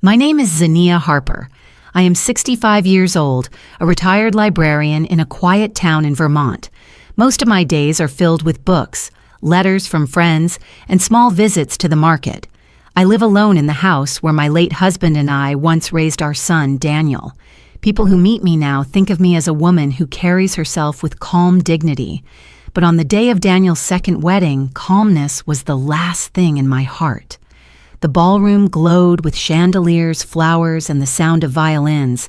My name is Zania Harper. I am 65 years old, a retired librarian in a quiet town in Vermont. Most of my days are filled with books, letters from friends, and small visits to the market. I live alone in the house where my late husband and I once raised our son, Daniel. People who meet me now think of me as a woman who carries herself with calm dignity. But on the day of Daniel's second wedding, calmness was the last thing in my heart. The ballroom glowed with chandeliers, flowers, and the sound of violins.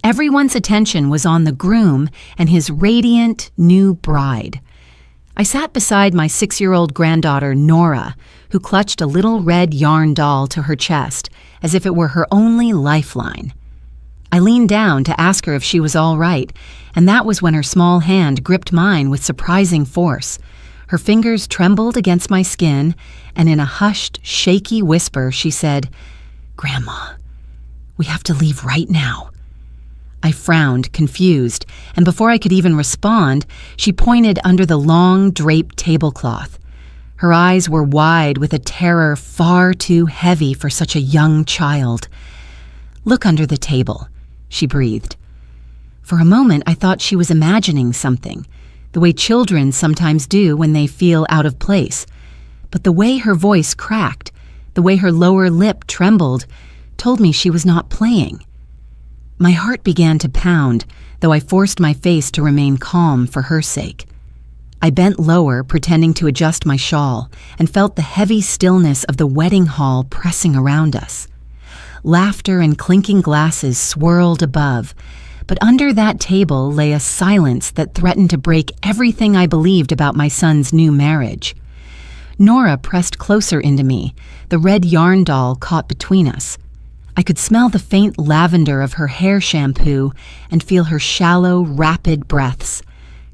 Everyone's attention was on the groom and his radiant new bride. I sat beside my 6-year-old granddaughter, Nora, who clutched a little red yarn doll to her chest, as if it were her only lifeline. I leaned down to ask her if she was all right, and that was when her small hand gripped mine with surprising force. Her fingers trembled against my skin, and in a hushed, shaky whisper, she said, "Grandma, we have to leave right now." I frowned, confused, and before I could even respond, she pointed under the long, draped tablecloth. Her eyes were wide with a terror far too heavy for such a young child. "Look under the table," she breathed. For a moment, I thought she was imagining something, the way children sometimes do when they feel out of place. But the way her voice cracked, the way her lower lip trembled, told me she was not playing. My heart began to pound, though I forced my face to remain calm for her sake. I bent lower, pretending to adjust my shawl, and felt the heavy stillness of the wedding hall pressing around us. Laughter and clinking glasses swirled above, but under that table lay a silence that threatened to break everything I believed about my son's new marriage. Nora pressed closer into me, the red yarn doll caught between us. I could smell the faint lavender of her hair shampoo and feel her shallow, rapid breaths.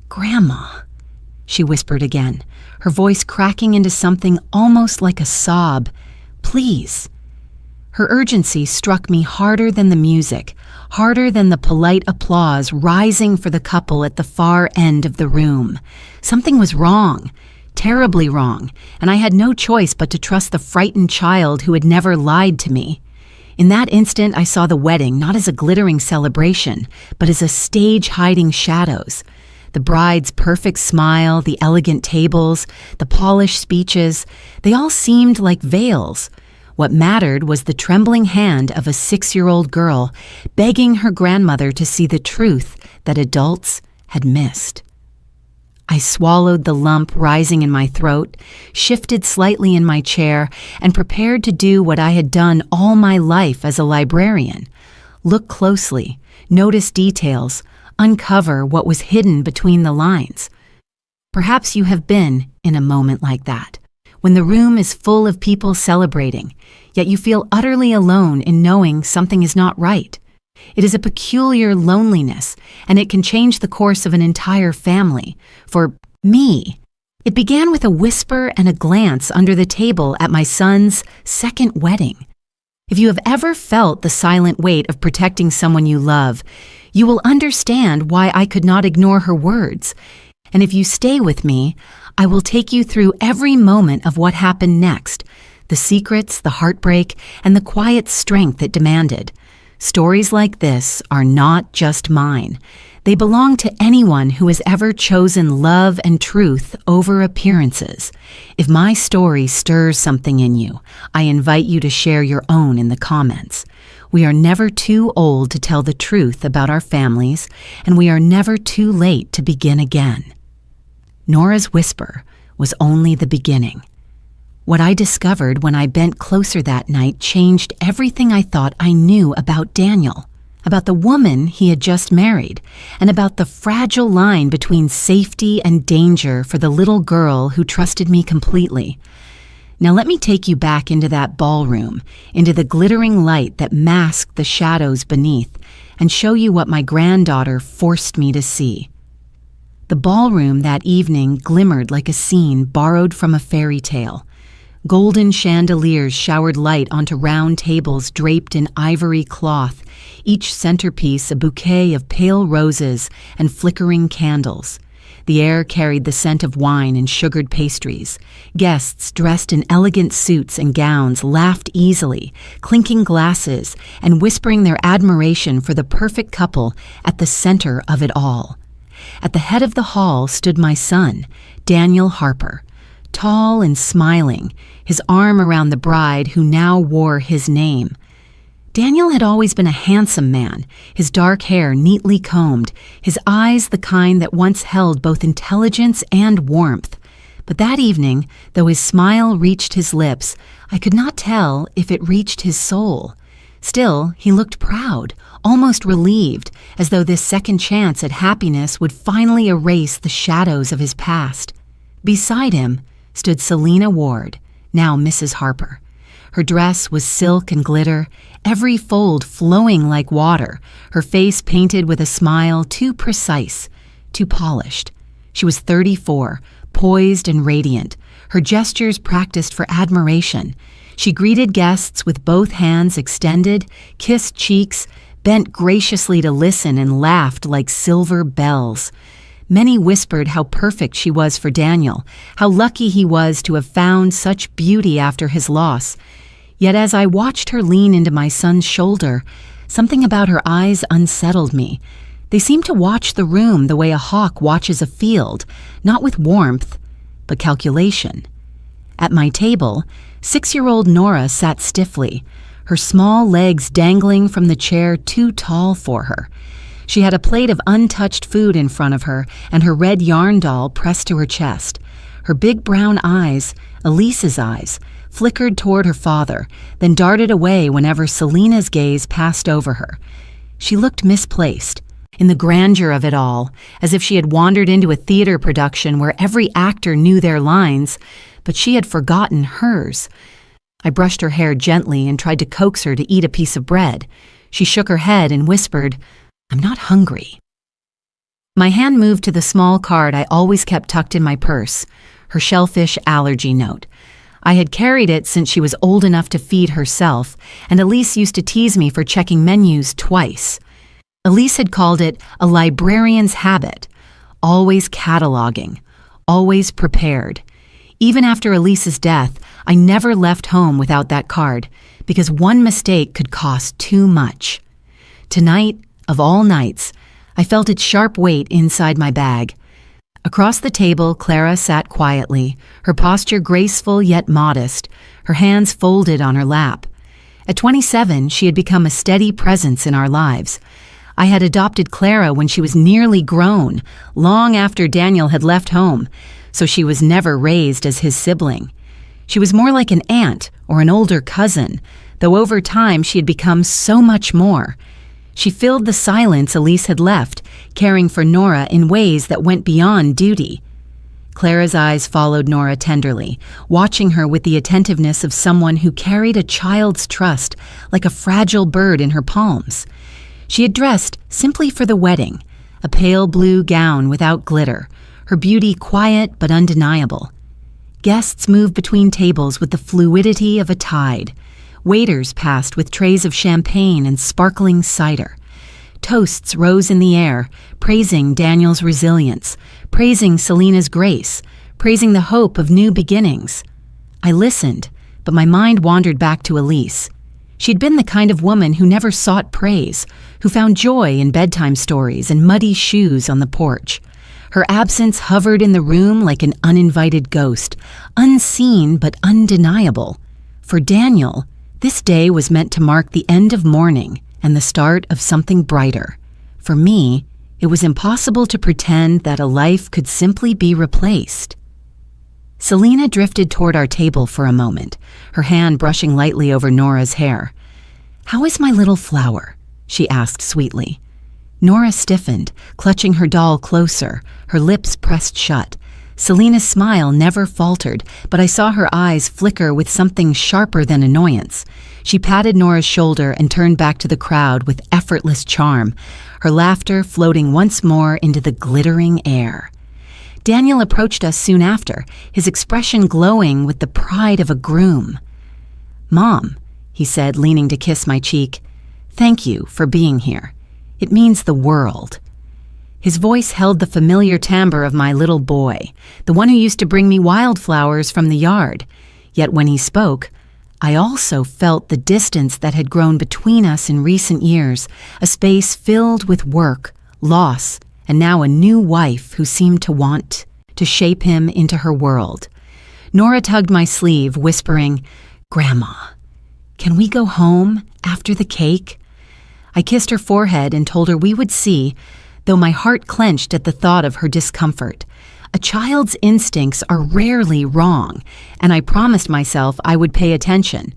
"Grandma," she whispered again, her voice cracking into something almost like a sob. "Please." Her urgency struck me harder than the music, harder than the polite applause rising for the couple at the far end of the room. Something was wrong, terribly wrong, and I had no choice but to trust the frightened child who had never lied to me. In that instant, I saw the wedding not as a glittering celebration, but as a stage hiding shadows. The bride's perfect smile, the elegant tables, the polished speeches, they all seemed like veils. What mattered was the trembling hand of a 6-year-old girl begging her grandmother to see the truth that adults had missed. I swallowed the lump rising in my throat, shifted slightly in my chair, and prepared to do what I had done all my life as a librarian. Look closely, notice details, uncover what was hidden between the lines. Perhaps you have been in a moment like that, when the room is full of people celebrating, yet you feel utterly alone in knowing something is not right. It is a peculiar loneliness, and it can change the course of an entire family. For me, it began with a whisper and a glance under the table at my son's second wedding. If you have ever felt the silent weight of protecting someone you love, you will understand why I could not ignore her words. And if you stay with me, I will take you through every moment of what happened next, the secrets, the heartbreak, and the quiet strength it demanded. Stories like this are not just mine. They belong to anyone who has ever chosen love and truth over appearances. If my story stirs something in you, I invite you to share your own in the comments. We are never too old to tell the truth about our families, and we are never too late to begin again. Nora's whisper was only the beginning. What I discovered when I bent closer that night changed everything I thought I knew about Daniel, about the woman he had just married, and about the fragile line between safety and danger for the little girl who trusted me completely. Now let me take you back into that ballroom, into the glittering light that masked the shadows beneath, and show you what my granddaughter forced me to see. The ballroom that evening glimmered like a scene borrowed from a fairy tale. Golden chandeliers showered light onto round tables draped in ivory cloth, each centerpiece a bouquet of pale roses and flickering candles. The air carried the scent of wine and sugared pastries. Guests dressed in elegant suits and gowns laughed easily, clinking glasses and whispering their admiration for the perfect couple at the center of it all. At the head of the hall stood my son, Daniel Harper, tall and smiling, his arm around the bride who now wore his name. Daniel had always been a handsome man, his dark hair neatly combed, his eyes the kind that once held both intelligence and warmth. But that evening, though his smile reached his lips, I could not tell if it reached his soul. Still, he looked proud, almost relieved, as though this second chance at happiness would finally erase the shadows of his past. Beside him stood Selina Ward, now Mrs. Harper. Her dress was silk and glitter, every fold flowing like water, her face painted with a smile too precise, too polished. She was 34, poised and radiant, her gestures practiced for admiration. She greeted guests with both hands extended, kissed cheeks, bent graciously to listen, and laughed like silver bells. Many whispered how perfect she was for Daniel, how lucky he was to have found such beauty after his loss. Yet as I watched her lean into my son's shoulder, something about her eyes unsettled me. They seemed to watch the room the way a hawk watches a field, not with warmth, but calculation. At my table, 6-year-old Nora sat stiffly, her small legs dangling from the chair too tall for her. She had a plate of untouched food in front of her and her red yarn doll pressed to her chest. Her big brown eyes, Elise's eyes, flickered toward her father, then darted away whenever Selina's gaze passed over her. She looked misplaced, in the grandeur of it all, as if she had wandered into a theater production where every actor knew their lines, but she had forgotten hers. I brushed her hair gently and tried to coax her to eat a piece of bread. She shook her head and whispered, "I'm not hungry." My hand moved to the small card I always kept tucked in my purse, her shellfish allergy note. I had carried it since she was old enough to feed herself, and Elise used to tease me for checking menus twice. Elise had called it a librarian's habit, always cataloging, always prepared. Even after Elise's death, I never left home without that card, because one mistake could cost too much. Tonight, of all nights, I felt its sharp weight inside my bag. Across the table, Clara sat quietly, her posture graceful yet modest, her hands folded on her lap. At 27, she had become a steady presence in our lives. I had adopted Clara when she was nearly grown, long after Daniel had left home, so she was never raised as his sibling. She was more like an aunt or an older cousin, though over time she had become so much more. She filled the silence Elise had left, caring for Nora in ways that went beyond duty. Clara's eyes followed Nora tenderly, watching her with the attentiveness of someone who carried a child's trust like a fragile bird in her palms. She had dressed simply for the wedding, a pale blue gown without glitter, her beauty quiet but undeniable. Guests moved between tables with the fluidity of a tide. Waiters passed with trays of champagne and sparkling cider. Toasts rose in the air, praising Daniel's resilience, praising Selina's grace, praising the hope of new beginnings. I listened, but my mind wandered back to Elise. She'd been the kind of woman who never sought praise, who found joy in bedtime stories and muddy shoes on the porch. Her absence hovered in the room like an uninvited ghost, unseen but undeniable. For Daniel, this day was meant to mark the end of mourning and the start of something brighter. For me, it was impossible to pretend that a life could simply be replaced. Selina drifted toward our table for a moment, her hand brushing lightly over Nora's hair. "How is my little flower?" she asked sweetly. Nora stiffened, clutching her doll closer, her lips pressed shut. Selina's smile never faltered, but I saw her eyes flicker with something sharper than annoyance. She patted Nora's shoulder and turned back to the crowd with effortless charm, her laughter floating once more into the glittering air. Daniel approached us soon after, his expression glowing with the pride of a groom. "Mom," he said, leaning to kiss my cheek, "thank you for being here. It means the world." His voice held the familiar timbre of my little boy, the one who used to bring me wildflowers from the yard. Yet when he spoke, I also felt the distance that had grown between us in recent years, a space filled with work, loss, and now a new wife who seemed to want to shape him into her world. Nora tugged my sleeve, whispering, "Grandma, can we go home after the cake?" I kissed her forehead and told her we would see, though my heart clenched at the thought of her discomfort. A child's instincts are rarely wrong, and I promised myself I would pay attention.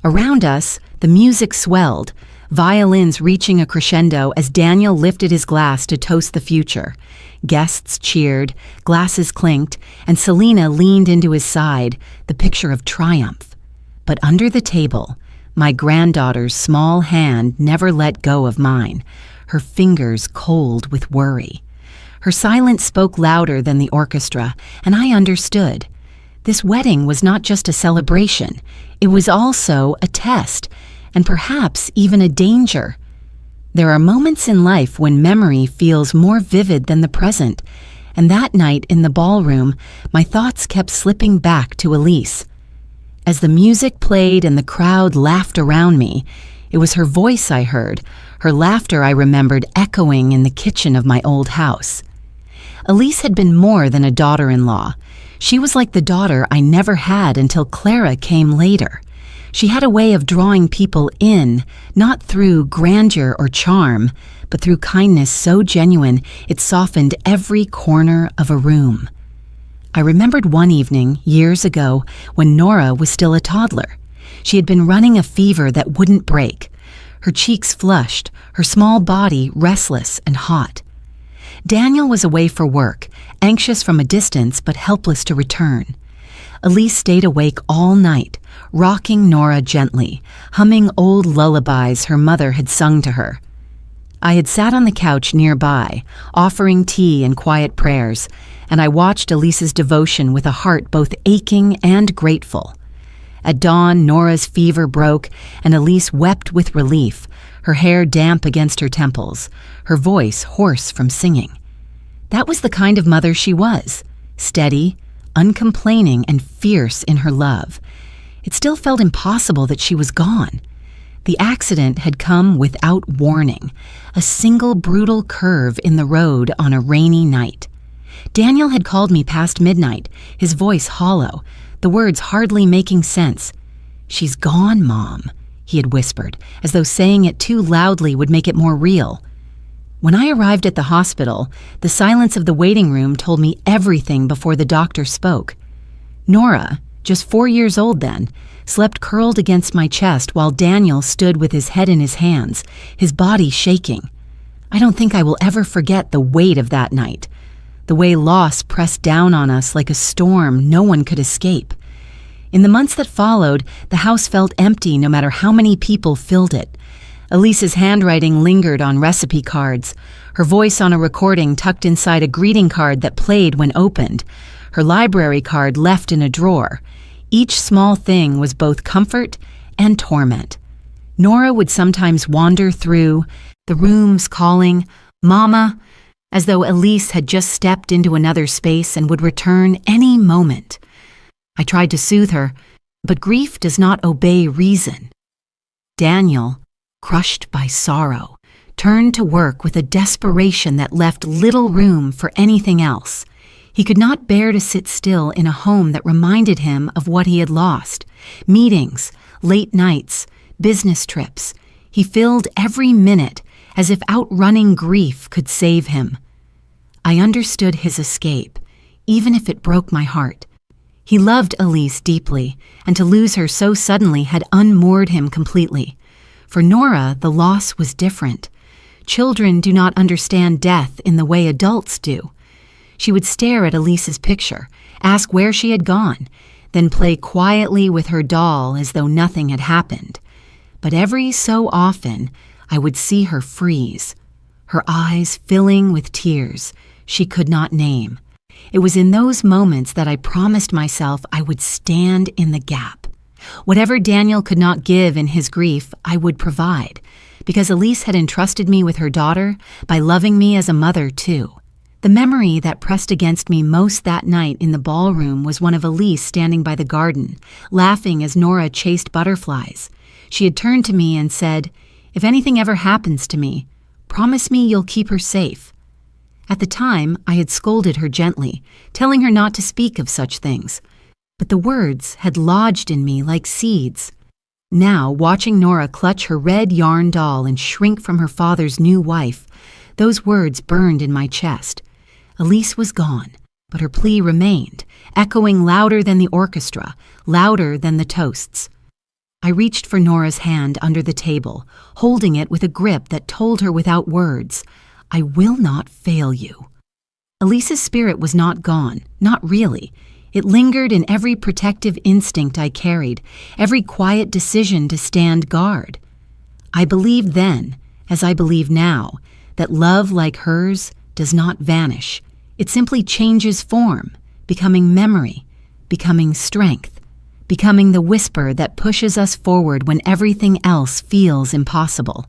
Around us, the music swelled, violins reaching a crescendo as Daniel lifted his glass to toast the future. Guests cheered, glasses clinked, and Selena leaned into his side, the picture of triumph. But under the table, my granddaughter's small hand never let go of mine, her fingers cold with worry. Her silence spoke louder than the orchestra, and I understood. This wedding was not just a celebration, it was also a test, and perhaps even a danger. There are moments in life when memory feels more vivid than the present, and that night in the ballroom, my thoughts kept slipping back to Elise. As the music played and the crowd laughed around me, it was her voice I heard, her laughter I remembered echoing in the kitchen of my old house. Elise had been more than a daughter-in-law. She was like the daughter I never had until Clara came later. She had a way of drawing people in, not through grandeur or charm, but through kindness so genuine it softened every corner of a room. I remembered one evening, years ago, when Nora was still a toddler. She had been running a fever that wouldn't break. Her cheeks flushed, her small body restless and hot. Daniel was away for work, anxious from a distance but helpless to return. Elise stayed awake all night, rocking Nora gently, humming old lullabies her mother had sung to her. I had sat on the couch nearby, offering tea and quiet prayers, and I watched Elise's devotion with a heart both aching and grateful. At dawn, Nora's fever broke, and Elise wept with relief, her hair damp against her temples, her voice hoarse from singing. That was the kind of mother she was, steady, uncomplaining, and fierce in her love. It still felt impossible that she was gone. The accident had come without warning, a single brutal curve in the road on a rainy night. Daniel had called me past midnight, his voice hollow, the words hardly making sense. "She's gone, Mom," he had whispered, as though saying it too loudly would make it more real. When I arrived at the hospital, the silence of the waiting room told me everything before the doctor spoke. Nora, just 4 years old then, slept curled against my chest while Daniel stood with his head in his hands, his body shaking. I don't think I will ever forget the weight of that night, the way loss pressed down on us like a storm no one could escape. In the months that followed, the house felt empty no matter how many people filled it. Elise's handwriting lingered on recipe cards, her voice on a recording tucked inside a greeting card that played when opened, her library card left in a drawer. Each small thing was both comfort and torment. Nora would sometimes wander through the rooms calling, "Mama," as though Elise had just stepped into another space and would return any moment. I tried to soothe her, but grief does not obey reason. Daniel, crushed by sorrow, turned to work with a desperation that left little room for anything else. He could not bear to sit still in a home that reminded him of what he had lost. Meetings, late nights, business trips. He filled every minute as if outrunning grief could save him. I understood his escape, even if it broke my heart. He loved Elise deeply, and to lose her so suddenly had unmoored him completely. For Nora, the loss was different. Children do not understand death in the way adults do. She would stare at Elise's picture, ask where she had gone, then play quietly with her doll as though nothing had happened. But every so often, I would see her freeze, her eyes filling with tears she could not name. It was in those moments that I promised myself I would stand in the gap. Whatever Daniel could not give in his grief, I would provide. because Elise had entrusted me with her daughter by loving me as a mother, too. The memory that pressed against me most that night in the ballroom was one of Elise standing by the garden, laughing as Nora chased butterflies. She had turned to me and said, "If anything ever happens to me, promise me you'll keep her safe." At the time, I had scolded her gently, telling her not to speak of such things. But the words had lodged in me like seeds. Now, watching Nora clutch her red yarn doll and shrink from her father's new wife, those words burned in my chest. Elise was gone, but her plea remained, echoing louder than the orchestra, louder than the toasts. I reached for Nora's hand under the table, holding it with a grip that told her without words, "I will not fail you." Elise's spirit was not gone, not really. It lingered in every protective instinct I carried, every quiet decision to stand guard. I believed then, as I believe now, that love like hers does not vanish. It simply changes form, becoming memory, becoming strength, becoming the whisper that pushes us forward when everything else feels impossible.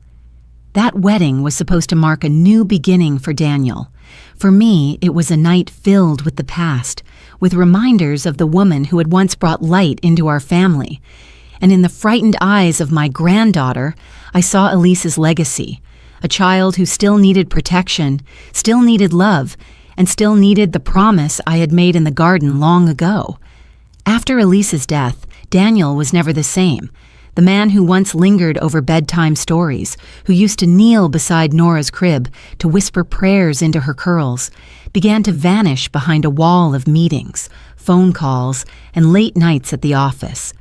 That wedding was supposed to mark a new beginning for Daniel. For me, it was a night filled with the past, with reminders of the woman who had once brought light into our family. And in the frightened eyes of my granddaughter, I saw Elise's legacy, a child who still needed protection, still needed love, and still needed the promise I had made in the garden long ago. After Elise's death, Daniel was never the same. The man who once lingered over bedtime stories, who used to kneel beside Nora's crib to whisper prayers into her curls, began to vanish behind a wall of meetings, phone calls, and late nights at the office.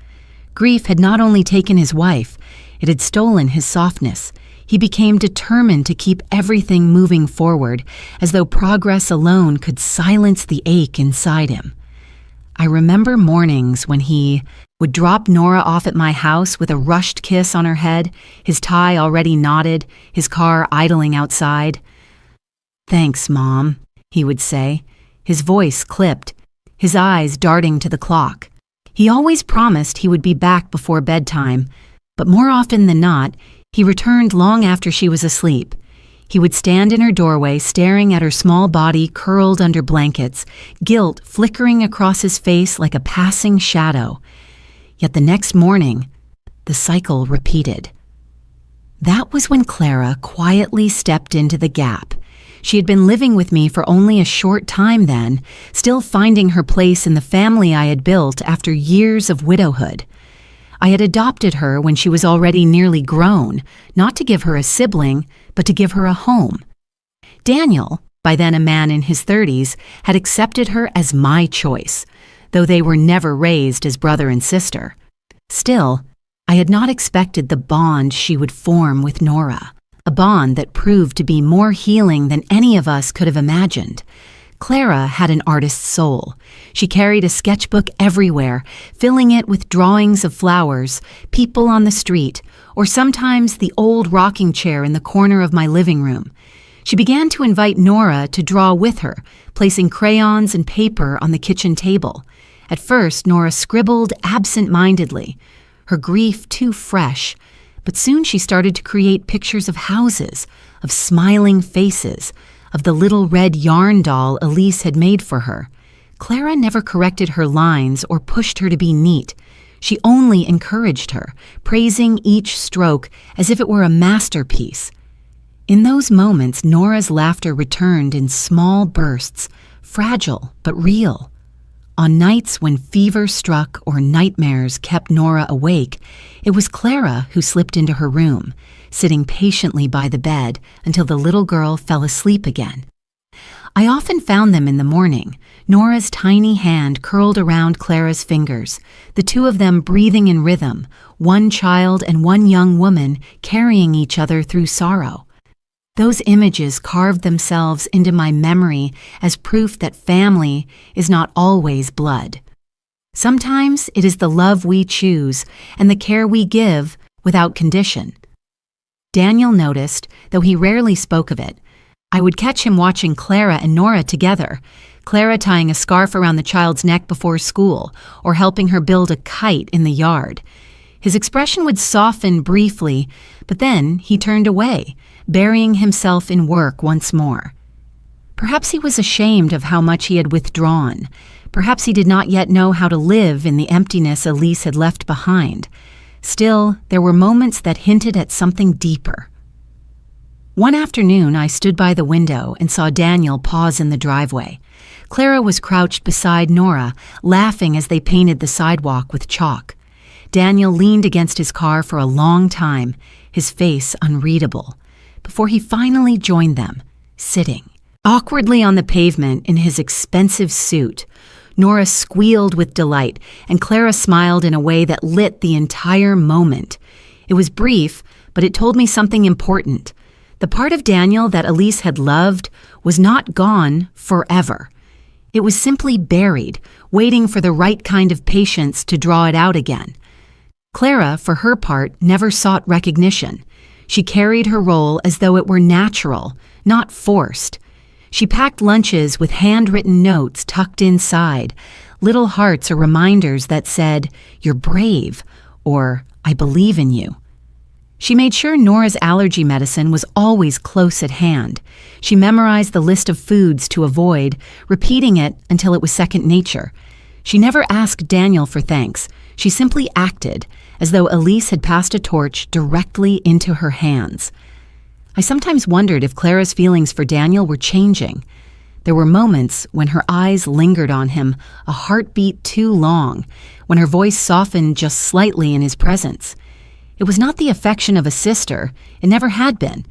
Grief had not only taken his wife, it had stolen his softness. He became determined to keep everything moving forward, as though progress alone could silence the ache inside him. I remember mornings when he would drop Nora off at my house with a rushed kiss on her head, his tie already knotted, his car idling outside. "Thanks, Mom," he would say, his voice clipped, his eyes darting to the clock. He always promised he would be back before bedtime, but more often than not, he returned long after she was asleep. He would stand in her doorway staring at her small body curled under blankets, guilt flickering across his face like a passing shadow. Yet the next morning, the cycle repeated. That was when Clara quietly stepped into the gap. She had been living with me for only a short time then, still finding her place in the family I had built after years of widowhood. I had adopted her when she was already nearly grown, not to give her a sibling, but to give her a home. Daniel, by then a man in his 30s, had accepted her as my choice, though they were never raised as brother and sister. Still, I had not expected the bond she would form with Nora, a bond that proved to be more healing than any of us could have imagined. Clara had an artist's soul. She carried a sketchbook everywhere, filling it with drawings of flowers, people on the street, or sometimes the old rocking chair in the corner of my living room. She began to invite Nora to draw with her, placing crayons and paper on the kitchen table. At first, Nora scribbled absent-mindedly, her grief too fresh, but soon she started to create pictures of houses, of smiling faces, of the little red yarn doll Elise had made for her. Clara never corrected her lines or pushed her to be neat. She only encouraged her, praising each stroke as if it were a masterpiece. In those moments, Nora's laughter returned in small bursts, fragile but real. On nights when fever struck or nightmares kept Nora awake, it was Clara who slipped into her room, sitting patiently by the bed until the little girl fell asleep again. I often found them in the morning, Nora's tiny hand curled around Clara's fingers, the two of them breathing in rhythm, one child and one young woman carrying each other through sorrow. Those images carved themselves into my memory as proof that family is not always blood. Sometimes it is the love we choose and the care we give without condition. Daniel noticed, though he rarely spoke of it. I would catch him watching Clara and Nora together, Clara tying a scarf around the child's neck before school or helping her build a kite in the yard. His expression would soften briefly, but then he turned away, burying himself in work once more. Perhaps he was ashamed of how much he had withdrawn. Perhaps he did not yet know how to live in the emptiness Elise had left behind. Still, there were moments that hinted at something deeper. One afternoon, I stood by the window and saw Daniel pause in the driveway. Clara was crouched beside Nora, laughing as they painted the sidewalk with chalk. Daniel leaned against his car for a long time, his face unreadable, before he finally joined them, sitting awkwardly on the pavement in his expensive suit. Nora squealed with delight, and Clara smiled in a way that lit the entire moment. It was brief, but it told me something important. The part of Daniel that Elise had loved was not gone forever. It was simply buried, waiting for the right kind of patience to draw it out again. Clara, for her part, never sought recognition. She carried her role as though it were natural, not forced. She packed lunches with handwritten notes tucked inside, little hearts or reminders that said, "You're brave," or "I believe in you." She made sure Nora's allergy medicine was always close at hand. She memorized the list of foods to avoid, repeating it until it was second nature. She never asked Daniel for thanks. She simply acted, as though Elise had passed a torch directly into her hands. I sometimes wondered if Clara's feelings for Daniel were changing. There were moments when her eyes lingered on him, a heartbeat too long, when her voice softened just slightly in his presence. It was not the affection of a sister. It never had been.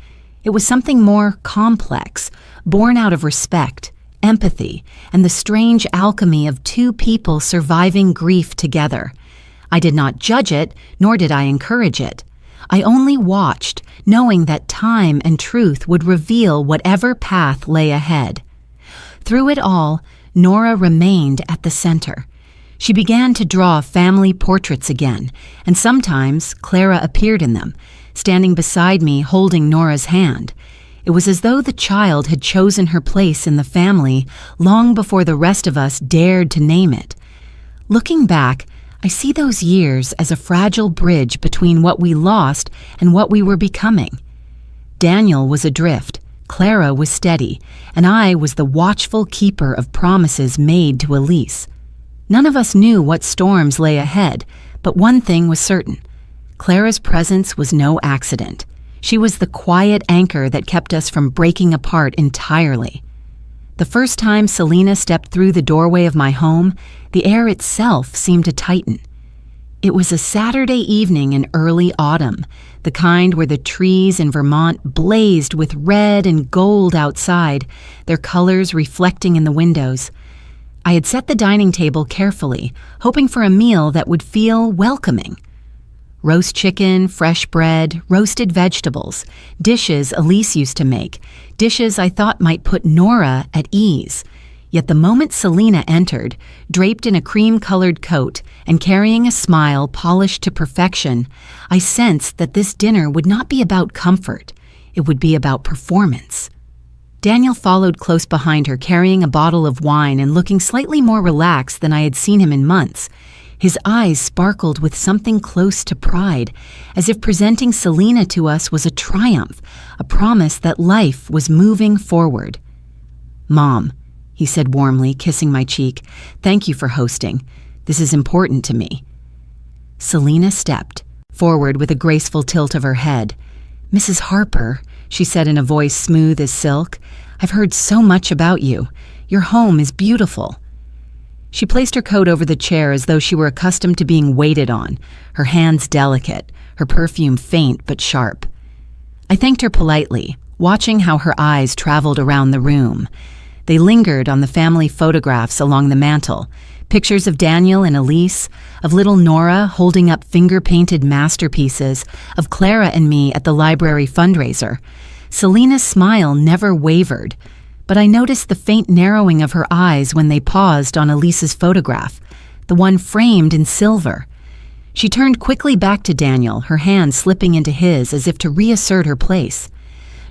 It was something more complex, born out of respect, empathy, and the strange alchemy of two people surviving grief together. I did not judge it, nor did I encourage it. I only watched, knowing that time and truth would reveal whatever path lay ahead. Through it all, Nora remained at the center. She began to draw family portraits again, and sometimes Clara appeared in them, standing beside me holding Nora's hand. It was as though the child had chosen her place in the family long before the rest of us dared to name it. Looking back, I see those years as a fragile bridge between what we lost and what we were becoming. Daniel was adrift, Clara was steady, and I was the watchful keeper of promises made to Elise. None of us knew what storms lay ahead, but one thing was certain. Clara's presence was no accident. She was the quiet anchor that kept us from breaking apart entirely. The first time Selena stepped through the doorway of my home, the air itself seemed to tighten. It was a Saturday evening in early autumn, the kind where the trees in Vermont blazed with red and gold outside, their colors reflecting in the windows. I had set the dining table carefully, hoping for a meal that would feel welcoming. Roast chicken, fresh bread, roasted vegetables, dishes Elise used to make, dishes I thought might put Nora at ease. Yet the moment Selena entered, draped in a cream-colored coat and carrying a smile polished to perfection, I sensed that this dinner would not be about comfort. It would be about performance. Daniel followed close behind her, carrying a bottle of wine and looking slightly more relaxed than I had seen him in months. His eyes sparkled with something close to pride, as if presenting Selena to us was a triumph, a promise that life was moving forward. "Mom," he said warmly, kissing my cheek, "thank you for hosting. This is important to me." Selena stepped forward with a graceful tilt of her head. "Mrs. Harper," she said in a voice smooth as silk, "I've heard so much about you. Your home is beautiful." She placed her coat over the chair as though she were accustomed to being waited on, her hands delicate, her perfume faint but sharp. I thanked her politely, watching how her eyes traveled around the room. They lingered on the family photographs along the mantel, pictures of Daniel and Elise, of little Nora holding up finger-painted masterpieces, of Clara and me at the library fundraiser. Selena's smile never wavered, but I noticed the faint narrowing of her eyes when they paused on Elise's photograph, the one framed in silver. She turned quickly back to Daniel, her hand slipping into his as if to reassert her place.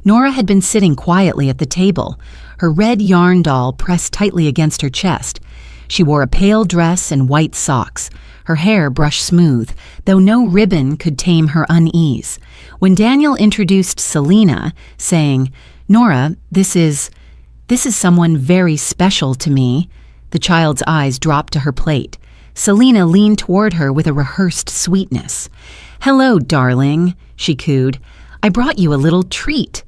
Nora had been sitting quietly at the table, her red yarn doll pressed tightly against her chest. She wore a pale dress and white socks, her hair brushed smooth, though no ribbon could tame her unease. When Daniel introduced Selena, saying, "Nora, this is someone very special to me," the child's eyes dropped to her plate. Selena leaned toward her with a rehearsed sweetness. "Hello, darling," she cooed. "I brought you a little treat."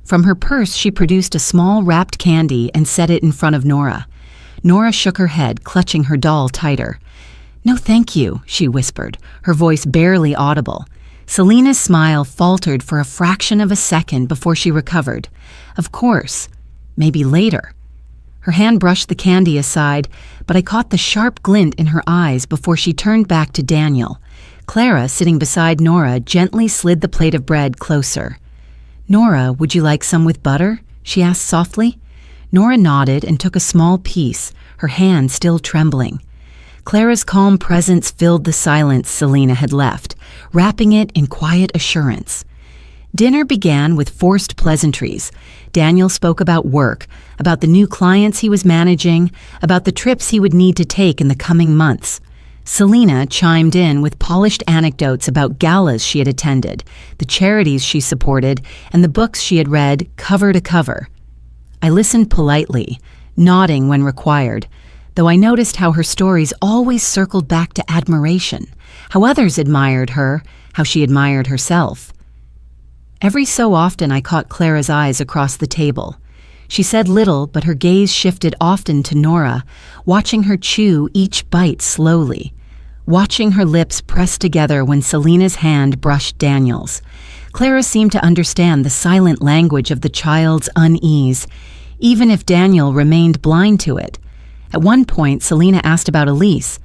From her purse, she produced a small wrapped candy and set it in front of Nora. Nora shook her head, clutching her doll tighter. "No, thank you," she whispered, her voice barely audible. Selena's smile faltered for a fraction of a second before she recovered. "Of course. Maybe later." Her hand brushed the candy aside, but I caught the sharp glint in her eyes before she turned back to Daniel. Clara, sitting beside Nora, gently slid the plate of bread closer. "Nora, would you like some with butter?" she asked softly. Nora nodded and took a small piece, her hand still trembling. Clara's calm presence filled the silence Selena had left, wrapping it in quiet assurance. Dinner began with forced pleasantries. Daniel spoke about work, about the new clients he was managing, about the trips he would need to take in the coming months. Selena chimed in with polished anecdotes about galas she had attended, the charities she supported, and the books she had read cover to cover. I listened politely, nodding when required, though I noticed how her stories always circled back to admiration, how others admired her, how she admired herself. Every so often I caught Clara's eyes across the table. She said little, but her gaze shifted often to Nora, watching her chew each bite slowly, watching her lips press together when Selena's hand brushed Daniel's. Clara seemed to understand the silent language of the child's unease, even if Daniel remained blind to it. At one point, Selena asked about Elise.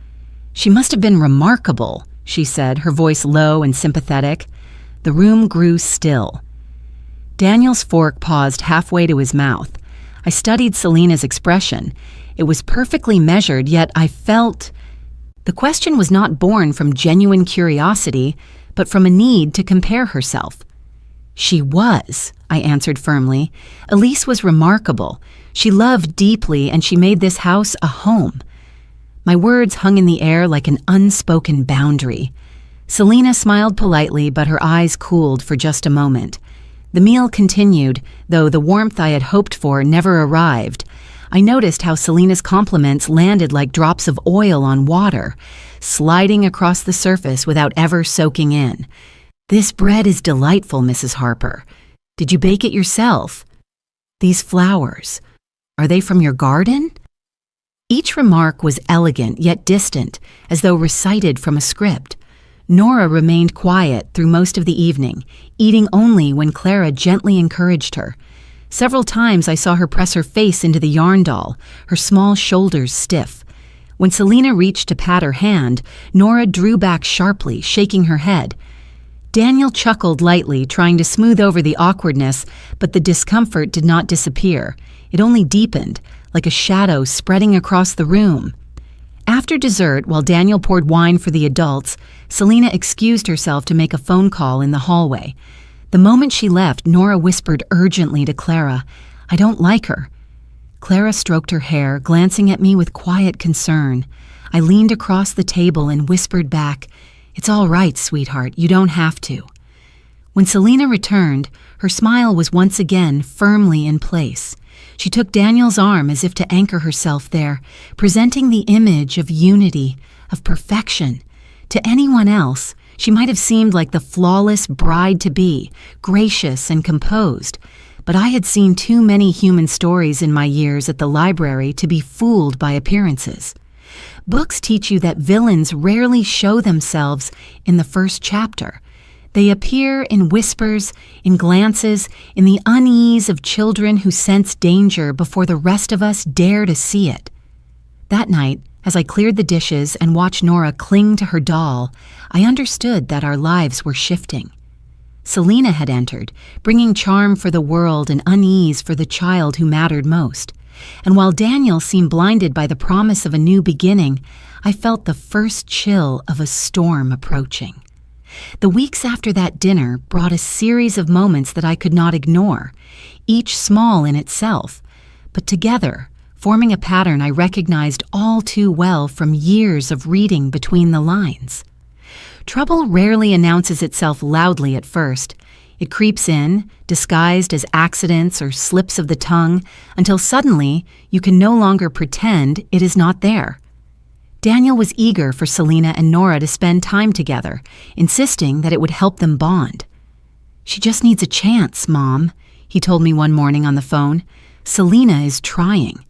"She must have been remarkable," she said, her voice low and sympathetic. The room grew still. Daniel's fork paused halfway to his mouth. I studied Selena's expression. It was perfectly measured, yet I felt... The question was not born from genuine curiosity, but from a need to compare herself. "She was," I answered firmly. "Elise was remarkable. She loved deeply, and she made this house a home." My words hung in the air like an unspoken boundary. Selena smiled politely, but her eyes cooled for just a moment. The meal continued, though the warmth I had hoped for never arrived. I noticed how Selena's compliments landed like drops of oil on water, sliding across the surface without ever soaking in. "This bread is delightful, Mrs. Harper. Did you bake it yourself? These flowers, are they from your garden?" Each remark was elegant yet distant, as though recited from a script. Nora remained quiet through most of the evening, eating only when Clara gently encouraged her. Several times I saw her press her face into the yarn doll, her small shoulders stiff. When Selena reached to pat her hand, Nora drew back sharply, shaking her head. Daniel chuckled lightly, trying to smooth over the awkwardness, but the discomfort did not disappear. It only deepened, like a shadow spreading across the room. After dessert, while Daniel poured wine for the adults, Selena excused herself to make a phone call in the hallway. The moment she left, Nora whispered urgently to Clara, "I don't like her." Clara stroked her hair, glancing at me with quiet concern. I leaned across the table and whispered back, "It's all right, sweetheart, you don't have to." When Selena returned, her smile was once again firmly in place. She took Daniel's arm as if to anchor herself there, presenting the image of unity, of perfection. To anyone else, she might have seemed like the flawless bride-to-be, gracious and composed. But I had seen too many human stories in my years at the library to be fooled by appearances. Books teach you that villains rarely show themselves in the first chapter. They appear in whispers, in glances, in the unease of children who sense danger before the rest of us dare to see it. That night, as I cleared the dishes and watched Nora cling to her doll, I understood that our lives were shifting. Selena had entered, bringing charm for the world and unease for the child who mattered most. And while Daniel seemed blinded by the promise of a new beginning, I felt the first chill of a storm approaching. The weeks after that dinner brought a series of moments that I could not ignore, each small in itself, but together, forming a pattern I recognized all too well from years of reading between the lines. Trouble rarely announces itself loudly at first. It creeps in, disguised as accidents or slips of the tongue, until suddenly you can no longer pretend it is not there. Daniel was eager for Selena and Nora to spend time together, insisting that it would help them bond. "She just needs a chance, Mom," he told me one morning on the phone. "Selena is trying."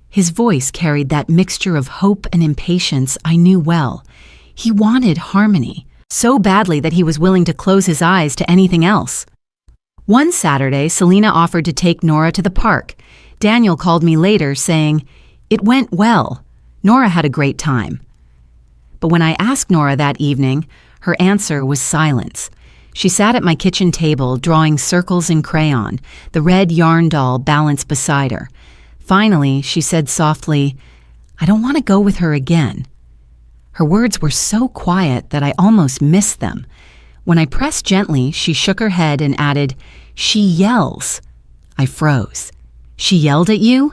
His voice carried that mixture of hope and impatience I knew well. He wanted harmony, so badly that he was willing to close his eyes to anything else. One Saturday, Selena offered to take Nora to the park. Daniel called me later saying, "It went well. Nora had a great time." But when I asked Nora that evening, her answer was silence. She sat at my kitchen table, drawing circles in crayon, the red yarn doll balanced beside her. Finally, she said softly, "I don't want to go with her again." Her words were so quiet that I almost missed them. When I pressed gently, she shook her head and added, "She yells." I froze. "She yelled at you?"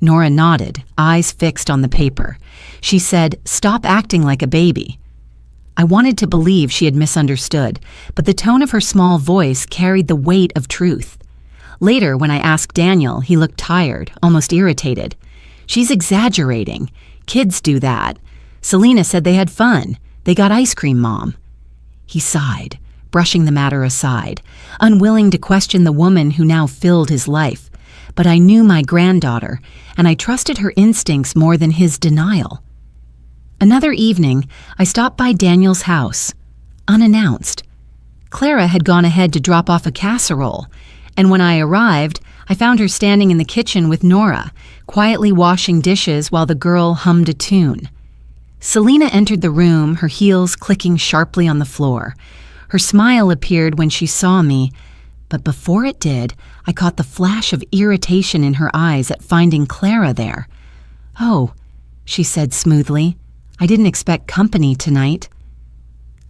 Nora nodded, eyes fixed on the paper. She said, "Stop acting like a baby." I wanted to believe she had misunderstood, but the tone of her small voice carried the weight of truth. Later, when I asked Daniel, he looked tired, almost irritated. "She's exaggerating. Kids do that. Selena said they had fun. They got ice cream, Mom." He sighed, brushing the matter aside, unwilling to question the woman who now filled his life. But I knew my granddaughter, and I trusted her instincts more than his denial. Another evening, I stopped by Daniel's house, unannounced. Clara had gone ahead to drop off a casserole, and when I arrived, I found her standing in the kitchen with Nora, quietly washing dishes while the girl hummed a tune. Selena entered the room, her heels clicking sharply on the floor. Her smile appeared when she saw me, but before it did, I caught the flash of irritation in her eyes at finding Clara there. "Oh," she said smoothly, "I didn't expect company tonight."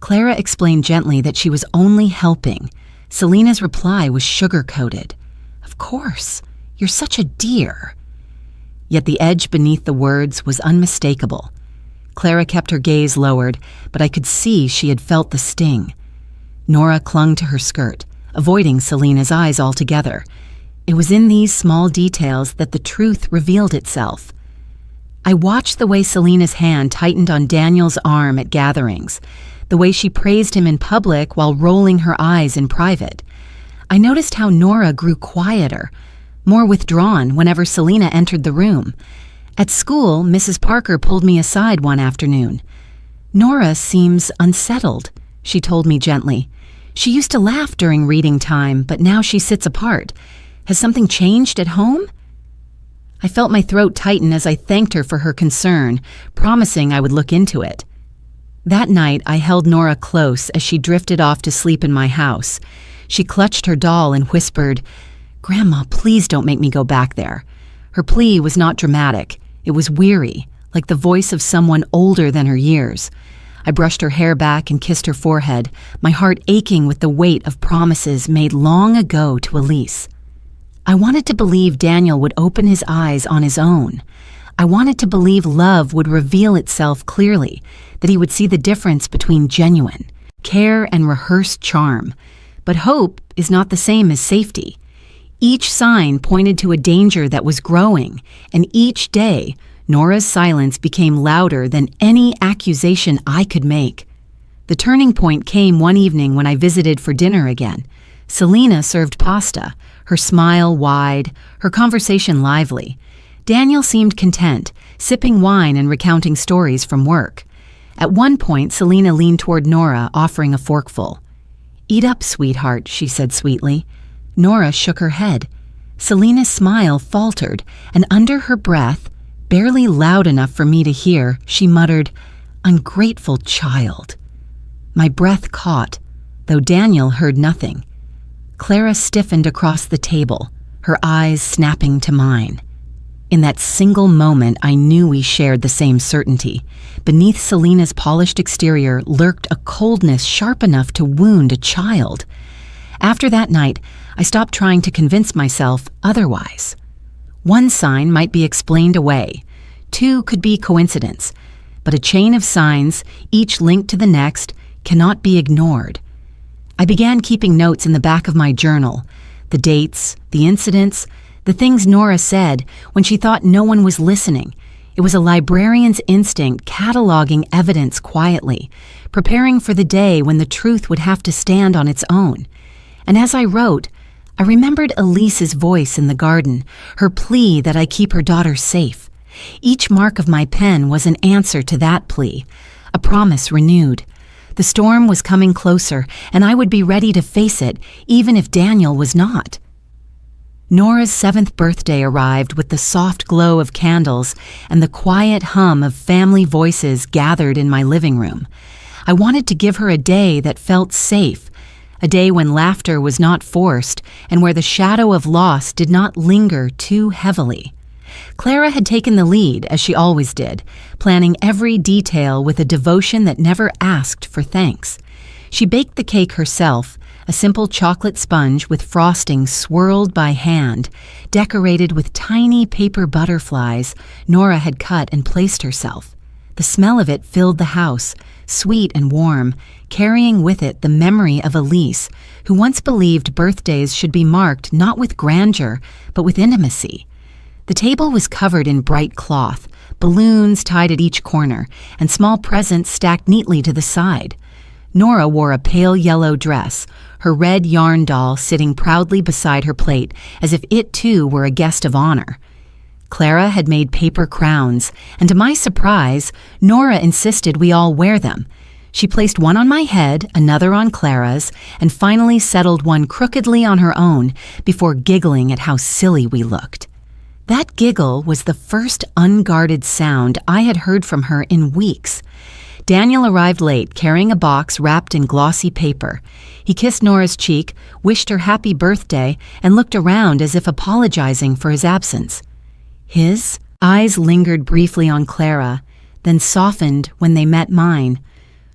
Clara explained gently that she was only helping. Selena's reply was sugar-coated. "Of course, you're such a dear." Yet the edge beneath the words was unmistakable. Clara kept her gaze lowered, but I could see she had felt the sting. Nora clung to her skirt, avoiding Selena's eyes altogether. It was in these small details that the truth revealed itself. I watched the way Selena's hand tightened on Daniel's arm at gatherings, the way she praised him in public while rolling her eyes in private. I noticed how Nora grew quieter, more withdrawn whenever Selena entered the room. At school, Mrs. Parker pulled me aside one afternoon. "Nora seems unsettled," she told me gently. "She used to laugh during reading time, but now she sits apart. Has something changed at home?" I felt my throat tighten as I thanked her for her concern, promising I would look into it. That night, I held Nora close as she drifted off to sleep in my house. She clutched her doll and whispered, "Grandma, please don't make me go back there." Her plea was not dramatic. It was weary, like the voice of someone older than her years. I brushed her hair back and kissed her forehead, my heart aching with the weight of promises made long ago to Elise. I wanted to believe Daniel would open his eyes on his own. I wanted to believe love would reveal itself clearly, that he would see the difference between genuine care and rehearsed charm. But hope is not the same as safety. Each sign pointed to a danger that was growing, and each day, Nora's silence became louder than any accusation I could make. The turning point came one evening when I visited for dinner again. Selena served pasta, her smile wide, her conversation lively. Daniel seemed content, sipping wine and recounting stories from work. At one point, Selena leaned toward Nora, offering a forkful. "Eat up, sweetheart," she said sweetly. Nora shook her head. Selena's smile faltered, and under her breath, barely loud enough for me to hear, she muttered, "Ungrateful child." My breath caught, though Daniel heard nothing. Clara stiffened across the table, her eyes snapping to mine. In that single moment, I knew we shared the same certainty. Beneath Selena's polished exterior lurked a coldness sharp enough to wound a child. After that night, I stopped trying to convince myself otherwise. One sign might be explained away. Two could be coincidence. But a chain of signs, each linked to the next, cannot be ignored. I began keeping notes in the back of my journal. The dates, the incidents, the things Nora said when she thought no one was listening. It was a librarian's instinct cataloging evidence quietly, preparing for the day when the truth would have to stand on its own. And as I wrote, I remembered Elise's voice in the garden, her plea that I keep her daughter safe. Each mark of my pen was an answer to that plea, a promise renewed. The storm was coming closer, and I would be ready to face it, even if Daniel was not. Nora's 7th birthday arrived with the soft glow of candles and the quiet hum of family voices gathered in my living room. I wanted to give her a day that felt safe, a day when laughter was not forced and where the shadow of loss did not linger too heavily. Clara had taken the lead, as she always did, planning every detail with a devotion that never asked for thanks. She baked the cake herself, a simple chocolate sponge with frosting swirled by hand, decorated with tiny paper butterflies Nora had cut and placed herself. The smell of it filled the house, sweet and warm, carrying with it the memory of Elise, who once believed birthdays should be marked not with grandeur, but with intimacy. The table was covered in bright cloth, balloons tied at each corner, and small presents stacked neatly to the side. Nora wore a pale yellow dress, her red yarn doll sitting proudly beside her plate as if it too were a guest of honor. Clara had made paper crowns, and to my surprise, Nora insisted we all wear them. She placed one on my head, another on Clara's, and finally settled one crookedly on her own before giggling at how silly we looked. That giggle was the first unguarded sound I had heard from her in weeks. Daniel arrived late, carrying a box wrapped in glossy paper. He kissed Nora's cheek, wished her happy birthday, and looked around as if apologizing for his absence. His eyes lingered briefly on Clara, then softened when they met mine.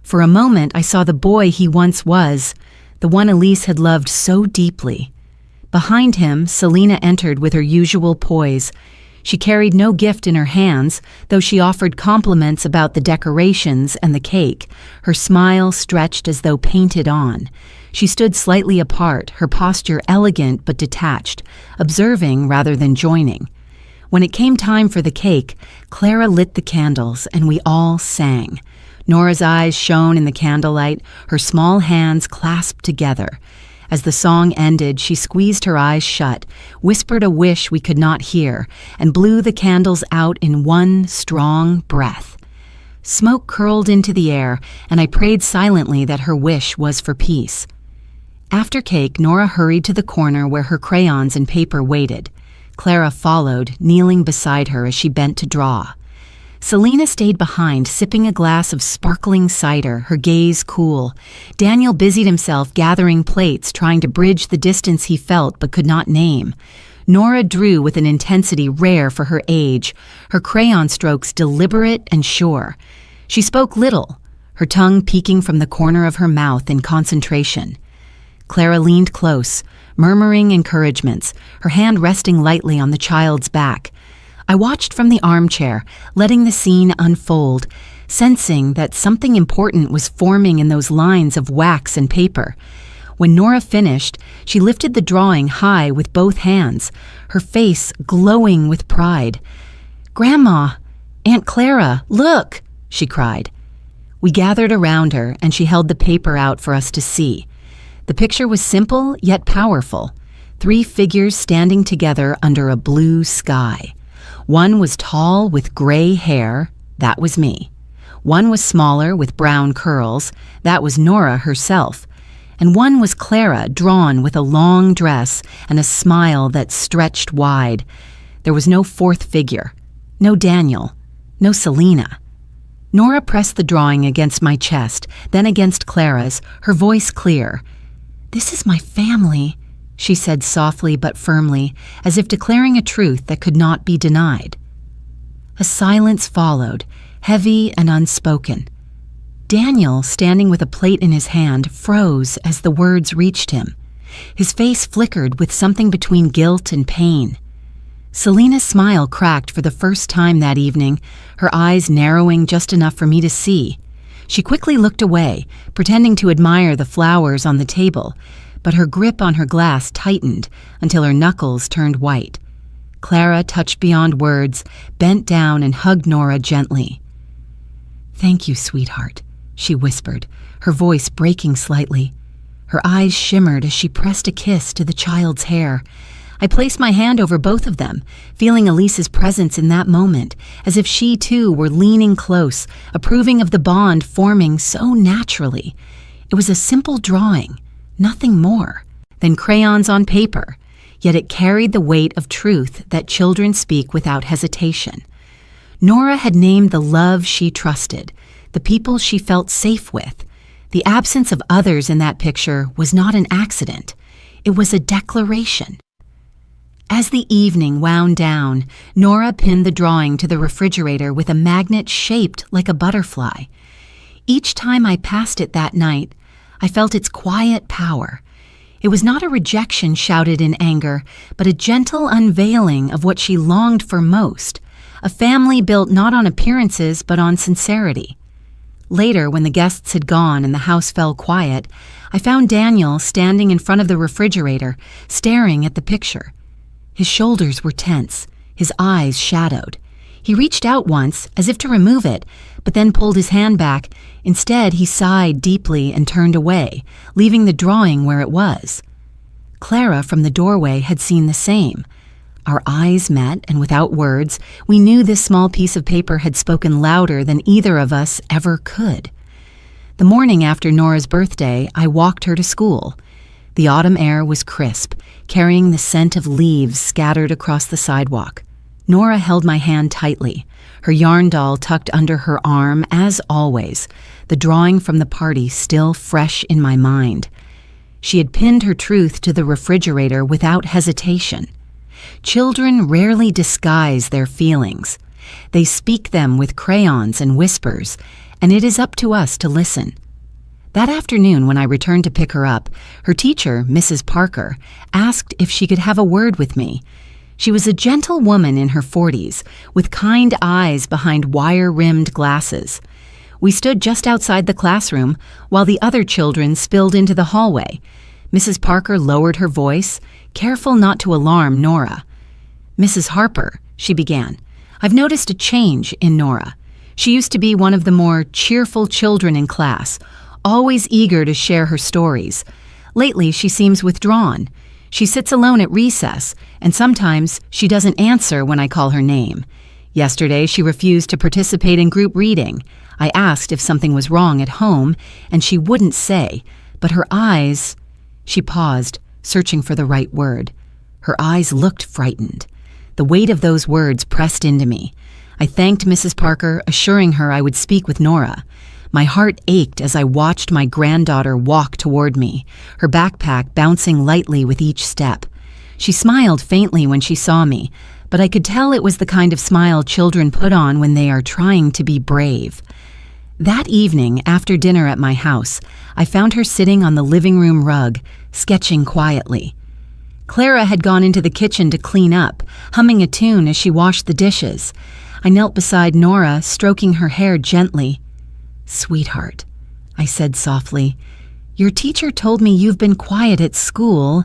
For a moment, I saw the boy he once was, the one Elise had loved so deeply. Behind him, Selina entered with her usual poise. She carried no gift in her hands, though she offered compliments about the decorations and the cake, her smile stretched as though painted on. She stood slightly apart, her posture elegant but detached, observing rather than joining. When it came time for the cake, Clara lit the candles, and we all sang. Nora's eyes shone in the candlelight, her small hands clasped together. As the song ended, she squeezed her eyes shut, whispered a wish we could not hear, and blew the candles out in one strong breath. Smoke curled into the air, and I prayed silently that her wish was for peace. After cake, Nora hurried to the corner where her crayons and paper waited. Clara followed, kneeling beside her as she bent to draw. Selina stayed behind, sipping a glass of sparkling cider, her gaze cool. Daniel busied himself gathering plates, trying to bridge the distance he felt but could not name. Nora drew with an intensity rare for her age, her crayon strokes deliberate and sure. She spoke little, her tongue peeking from the corner of her mouth in concentration. Clara leaned close, murmuring encouragements, her hand resting lightly on the child's back. I watched from the armchair, letting the scene unfold, sensing that something important was forming in those lines of wax and paper. When Nora finished, she lifted the drawing high with both hands, her face glowing with pride. "Grandma, Aunt Clara, look!" she cried. We gathered around her, and she held the paper out for us to see. The picture was simple yet powerful, 3 figures standing together under a blue sky. One was tall with gray hair, that was me. One was smaller with brown curls, that was Nora herself. And one was Clara, drawn with a long dress and a smile that stretched wide. There was no 4th figure, no Daniel, no Selina. Nora pressed the drawing against my chest, then against Clara's, her voice clear. "This is my family," she said softly but firmly, as if declaring a truth that could not be denied. A silence followed, heavy and unspoken. Daniel, standing with a plate in his hand, froze as the words reached him. His face flickered with something between guilt and pain. Selena's smile cracked for the first time that evening, her eyes narrowing just enough for me to see. She quickly looked away, pretending to admire the flowers on the table, but her grip on her glass tightened until her knuckles turned white. Clara, touched beyond words, bent down and hugged Nora gently. "Thank you, sweetheart," she whispered, her voice breaking slightly. Her eyes shimmered as she pressed a kiss to the child's hair. I placed my hand over both of them, feeling Elise's presence in that moment, as if she too were leaning close, approving of the bond forming so naturally. It was a simple drawing, nothing more than crayons on paper, yet it carried the weight of truth that children speak without hesitation. Nora had named the love she trusted, the people she felt safe with. The absence of others in that picture was not an accident. It was a declaration. As the evening wound down, Nora pinned the drawing to the refrigerator with a magnet shaped like a butterfly. Each time I passed it that night, I felt its quiet power. It was not a rejection shouted in anger, but a gentle unveiling of what she longed for most, a family built not on appearances but on sincerity. Later, when the guests had gone and the house fell quiet, I found Daniel standing in front of the refrigerator, staring at the picture. His shoulders were tense, his eyes shadowed. He reached out once, as if to remove it, but then pulled his hand back. Instead, he sighed deeply and turned away, leaving the drawing where it was. Clara, from the doorway, had seen the same. Our eyes met, and without words, we knew this small piece of paper had spoken louder than either of us ever could. The morning after Nora's birthday, I walked her to school. The autumn air was crisp, carrying the scent of leaves scattered across the sidewalk. Nora held my hand tightly, her yarn doll tucked under her arm, as always, the drawing from the party still fresh in my mind. She had pinned her truth to the refrigerator without hesitation. Children rarely disguise their feelings. They speak them with crayons and whispers, and it is up to us to listen. That afternoon, when I returned to pick her up, her teacher, Mrs. Parker, asked if she could have a word with me. She was a gentle woman in her 40s, with kind eyes behind wire-rimmed glasses. We stood just outside the classroom, while the other children spilled into the hallway. Mrs. Parker lowered her voice, careful not to alarm Nora. "Mrs. Harper," she began, "I've noticed a change in Nora. She used to be one of the more cheerful children in class, always eager to share her stories. Lately, she seems withdrawn. She sits alone at recess, and sometimes she doesn't answer when I call her name. Yesterday, she refused to participate in group reading. I asked if something was wrong at home, and she wouldn't say, but her eyes—" She paused, searching for the right word. Her eyes looked frightened. The weight of those words pressed into me. I thanked Mrs. Parker, assuring her I would speak with Nora. My heart ached as I watched my granddaughter walk toward me, her backpack bouncing lightly with each step. She smiled faintly when she saw me, but I could tell it was the kind of smile children put on when they are trying to be brave. That evening, after dinner at my house, I found her sitting on the living room rug, sketching quietly. Clara had gone into the kitchen to clean up, humming a tune as she washed the dishes. I knelt beside Nora, stroking her hair gently. "Sweetheart," I said softly, "your teacher told me you've been quiet at school.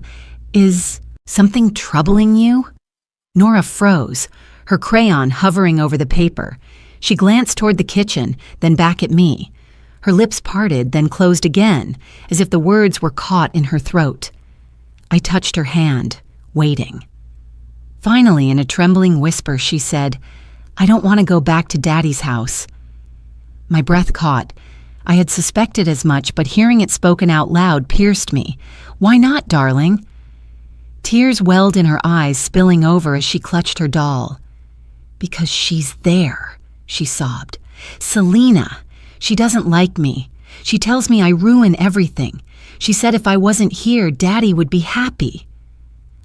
Is something troubling you?" Nora froze, her crayon hovering over the paper. She glanced toward the kitchen, then back at me. Her lips parted, then closed again, as if the words were caught in her throat. I touched her hand, waiting. Finally, in a trembling whisper, she said, "I don't want to go back to Daddy's house." My breath caught. I had suspected as much, but hearing it spoken out loud pierced me. "Why not, darling?" Tears welled in her eyes, spilling over as she clutched her doll. "Because she's there," she sobbed. "Selena. She doesn't like me. She tells me I ruin everything. She said if I wasn't here, Daddy would be happy."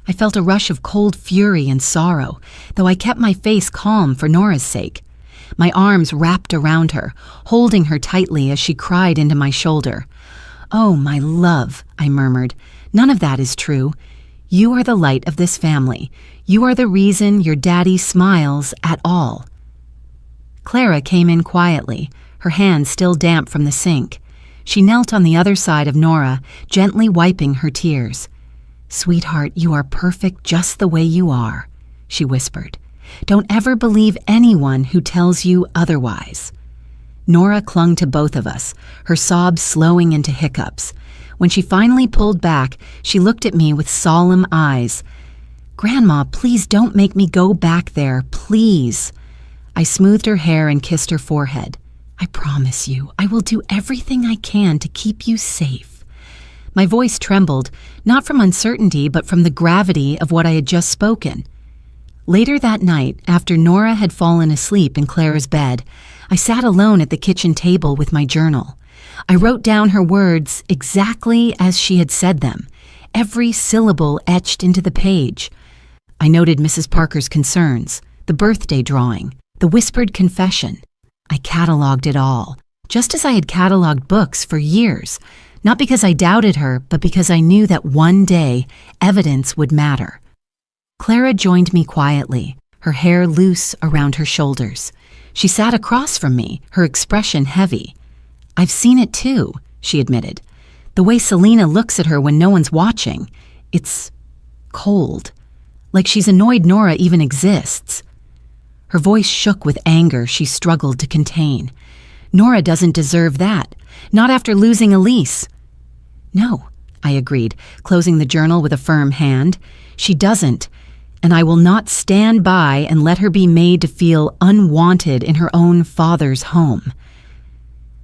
I felt a rush of cold fury and sorrow, though I kept my face calm for Nora's sake. My arms wrapped around her, holding her tightly as she cried into my shoulder. "Oh, my love," I murmured, "none of that is true. You are the light of this family. You are the reason your daddy smiles at all." Clara came in quietly, her hands still damp from the sink. She knelt on the other side of Nora, gently wiping her tears. "Sweetheart, you are perfect just the way you are," she whispered. "Don't ever believe anyone who tells you otherwise." Nora clung to both of us, her sobs slowing into hiccups. When she finally pulled back, she looked at me with solemn eyes. "Grandma, please don't make me go back there, please." I smoothed her hair and kissed her forehead. "I promise you, I will do everything I can to keep you safe." My voice trembled, not from uncertainty, but from the gravity of what I had just spoken. Later that night, after Nora had fallen asleep in Clara's bed, I sat alone at the kitchen table with my journal. I wrote down her words exactly as she had said them, every syllable etched into the page. I noted Mrs. Parker's concerns, the birthday drawing, the whispered confession. I cataloged it all, just as I had cataloged books for years, not because I doubted her, but because I knew that one day evidence would matter. Clara joined me quietly, her hair loose around her shoulders. She sat across from me, her expression heavy. "I've seen it too," she admitted. "The way Selena looks at her when no one's watching. It's cold. Like she's annoyed Nora even exists." Her voice shook with anger she struggled to contain. "Nora doesn't deserve that. Not after losing Elise." "No," I agreed, closing the journal with a firm hand. "She doesn't. And I will not stand by and let her be made to feel unwanted in her own father's home."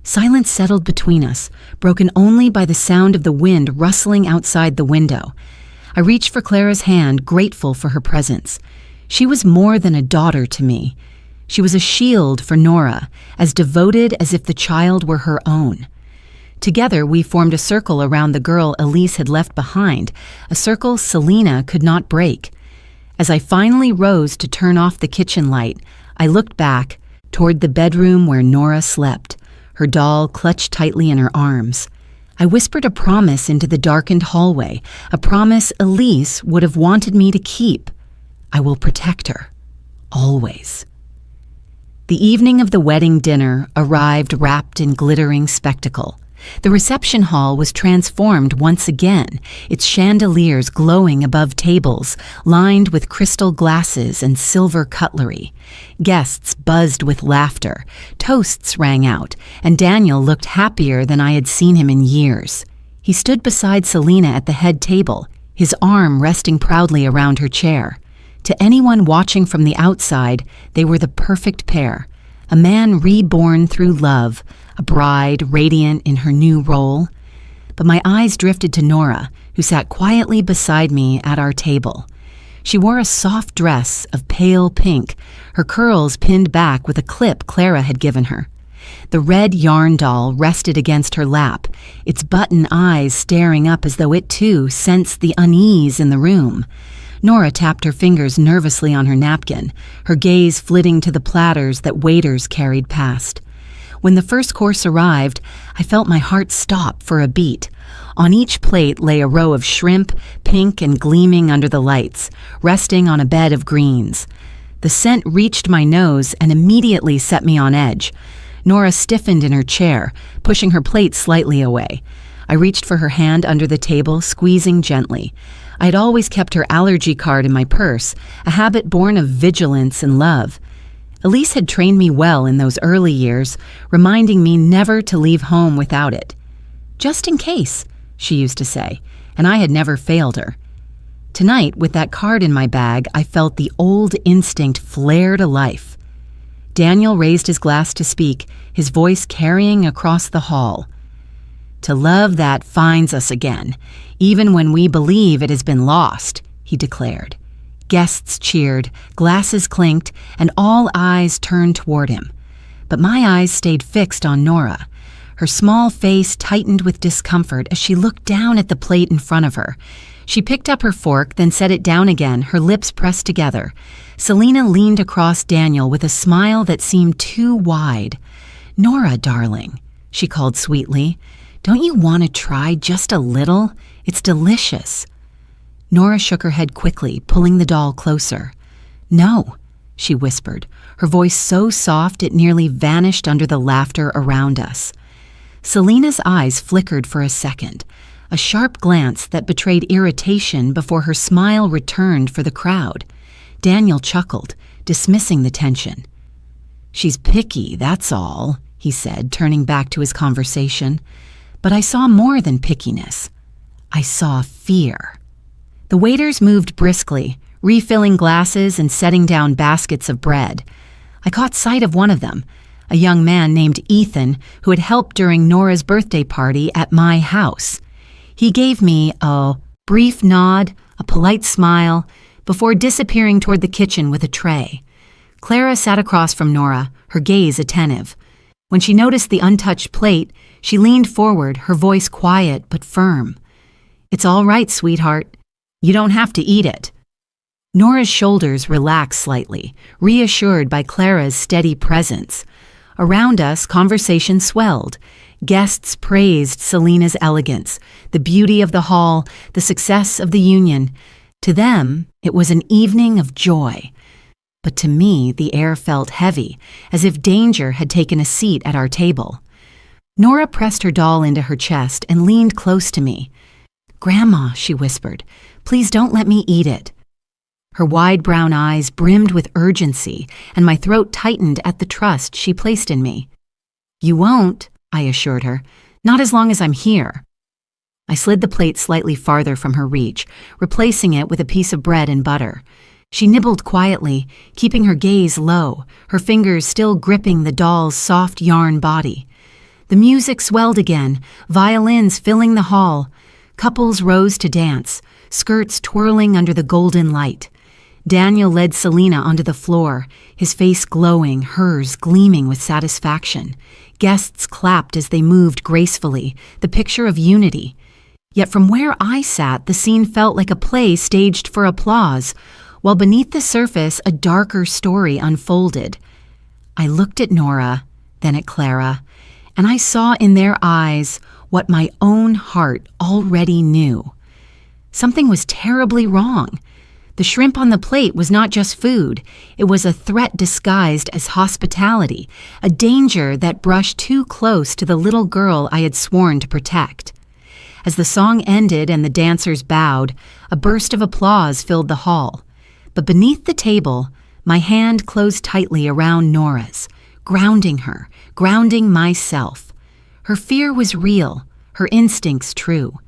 Silence settled between us, broken only by the sound of the wind rustling outside the window. I reached for Clara's hand, grateful for her presence. She was more than a daughter to me. She was a shield for Nora, as devoted as if the child were her own. Together, we formed a circle around the girl Elise had left behind, a circle Selena could not break. As I finally rose to turn off the kitchen light, I looked back toward the bedroom where Nora slept, her doll clutched tightly in her arms. I whispered a promise into the darkened hallway, a promise Elise would have wanted me to keep. I will protect her, always. The evening of the wedding dinner arrived wrapped in glittering spectacle. The reception hall was transformed once again, its chandeliers glowing above tables, lined with crystal glasses and silver cutlery. Guests buzzed with laughter, toasts rang out, and Daniel looked happier than I had seen him in years. He stood beside Selena at the head table, his arm resting proudly around her chair. To anyone watching from the outside, they were the perfect pair. A man reborn through love, a bride radiant in her new role. But my eyes drifted to Nora, who sat quietly beside me at our table. She wore a soft dress of pale pink, her curls pinned back with a clip Clara had given her. The red yarn doll rested against her lap, its button eyes staring up as though it too sensed the unease in the room. Nora tapped her fingers nervously on her napkin, her gaze flitting to the platters that waiters carried past. When the first course arrived, I felt my heart stop for a beat. On each plate lay a row of shrimp, pink and gleaming under the lights, resting on a bed of greens. The scent reached my nose and immediately set me on edge. Nora stiffened in her chair, pushing her plate slightly away. I reached for her hand under the table, squeezing gently. I had always kept her allergy card in my purse, a habit born of vigilance and love. Elise had trained me well in those early years, reminding me never to leave home without it. "Just in case," she used to say, and I had never failed her. Tonight, with that card in my bag, I felt the old instinct flare to life. Daniel raised his glass to speak, his voice carrying across the hall. "To love that finds us again, even when we believe it has been lost," he declared. Guests cheered, glasses clinked, and all eyes turned toward him. But my eyes stayed fixed on Nora. Her small face tightened with discomfort as she looked down at the plate in front of her. She picked up her fork, then set it down again, her lips pressed together. Selena leaned across Daniel with a smile that seemed too wide. "Nora, darling," she called sweetly, "don't you want to try just a little? It's delicious." Nora shook her head quickly, pulling the doll closer. "No," she whispered, her voice so soft it nearly vanished under the laughter around us. Selena's eyes flickered for a second, a sharp glance that betrayed irritation before her smile returned for the crowd. Daniel chuckled, dismissing the tension. "She's picky, that's all," he said, turning back to his conversation. But I saw more than pickiness. I saw fear. The waiters moved briskly, refilling glasses and setting down baskets of bread. I caught sight of one of them, a young man named Ethan who had helped during Nora's birthday party at my house. He gave me a brief nod, a polite smile, before disappearing toward the kitchen with a tray. Clara sat across from Nora, her gaze attentive. When she noticed the untouched plate, she leaned forward, her voice quiet but firm. "It's all right, sweetheart. You don't have to eat it." Nora's shoulders relaxed slightly, reassured by Clara's steady presence. Around us, conversation swelled. Guests praised Selena's elegance, the beauty of the hall, the success of the union. To them, it was an evening of joy. But to me, the air felt heavy, as if danger had taken a seat at our table. Nora pressed her doll into her chest and leaned close to me. "Grandma," she whispered, "please don't let me eat it." Her wide brown eyes brimmed with urgency, and my throat tightened at the trust she placed in me. "You won't," I assured her, "not as long as I'm here." I slid the plate slightly farther from her reach, replacing it with a piece of bread and butter. She nibbled quietly, keeping her gaze low, her fingers still gripping the doll's soft yarn body. The music swelled again, violins filling the hall. Couples rose to dance, skirts twirling under the golden light. Daniel led Selena onto the floor, his face glowing, hers gleaming with satisfaction. Guests clapped as they moved gracefully, the picture of unity. Yet from where I sat, the scene felt like a play staged for applause, while beneath the surface, a darker story unfolded. I looked at Nora, then at Clara, and I saw in their eyes what my own heart already knew. Something was terribly wrong. The shrimp on the plate was not just food. It was a threat disguised as hospitality, a danger that brushed too close to the little girl I had sworn to protect. As the song ended and the dancers bowed, a burst of applause filled the hall. But beneath the table, my hand closed tightly around Nora's, grounding her, grounding myself. Her fear was real, her instincts true.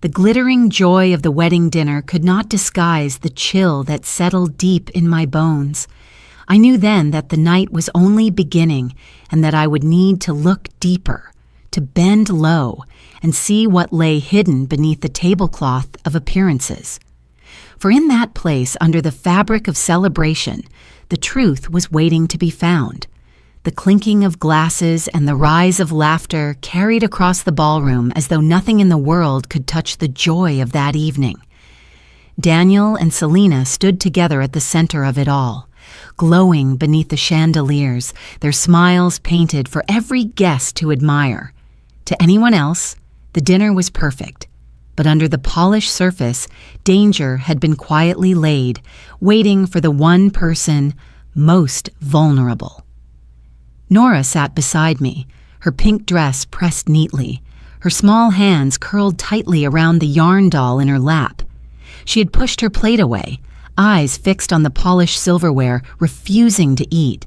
The glittering joy of the wedding dinner could not disguise the chill that settled deep in my bones. I knew then that the night was only beginning and that I would need to look deeper, to bend low and see what lay hidden beneath the tablecloth of appearances. For in that place, under the fabric of celebration, the truth was waiting to be found. The clinking of glasses and the rise of laughter carried across the ballroom as though nothing in the world could touch the joy of that evening. Daniel and Selena stood together at the center of it all, glowing beneath the chandeliers, their smiles painted for every guest to admire. To anyone else, the dinner was perfect, but under the polished surface, danger had been quietly laid, waiting for the one person most vulnerable. Nora sat beside me, her pink dress pressed neatly, her small hands curled tightly around the yarn doll in her lap. She had pushed her plate away, eyes fixed on the polished silverware, refusing to eat.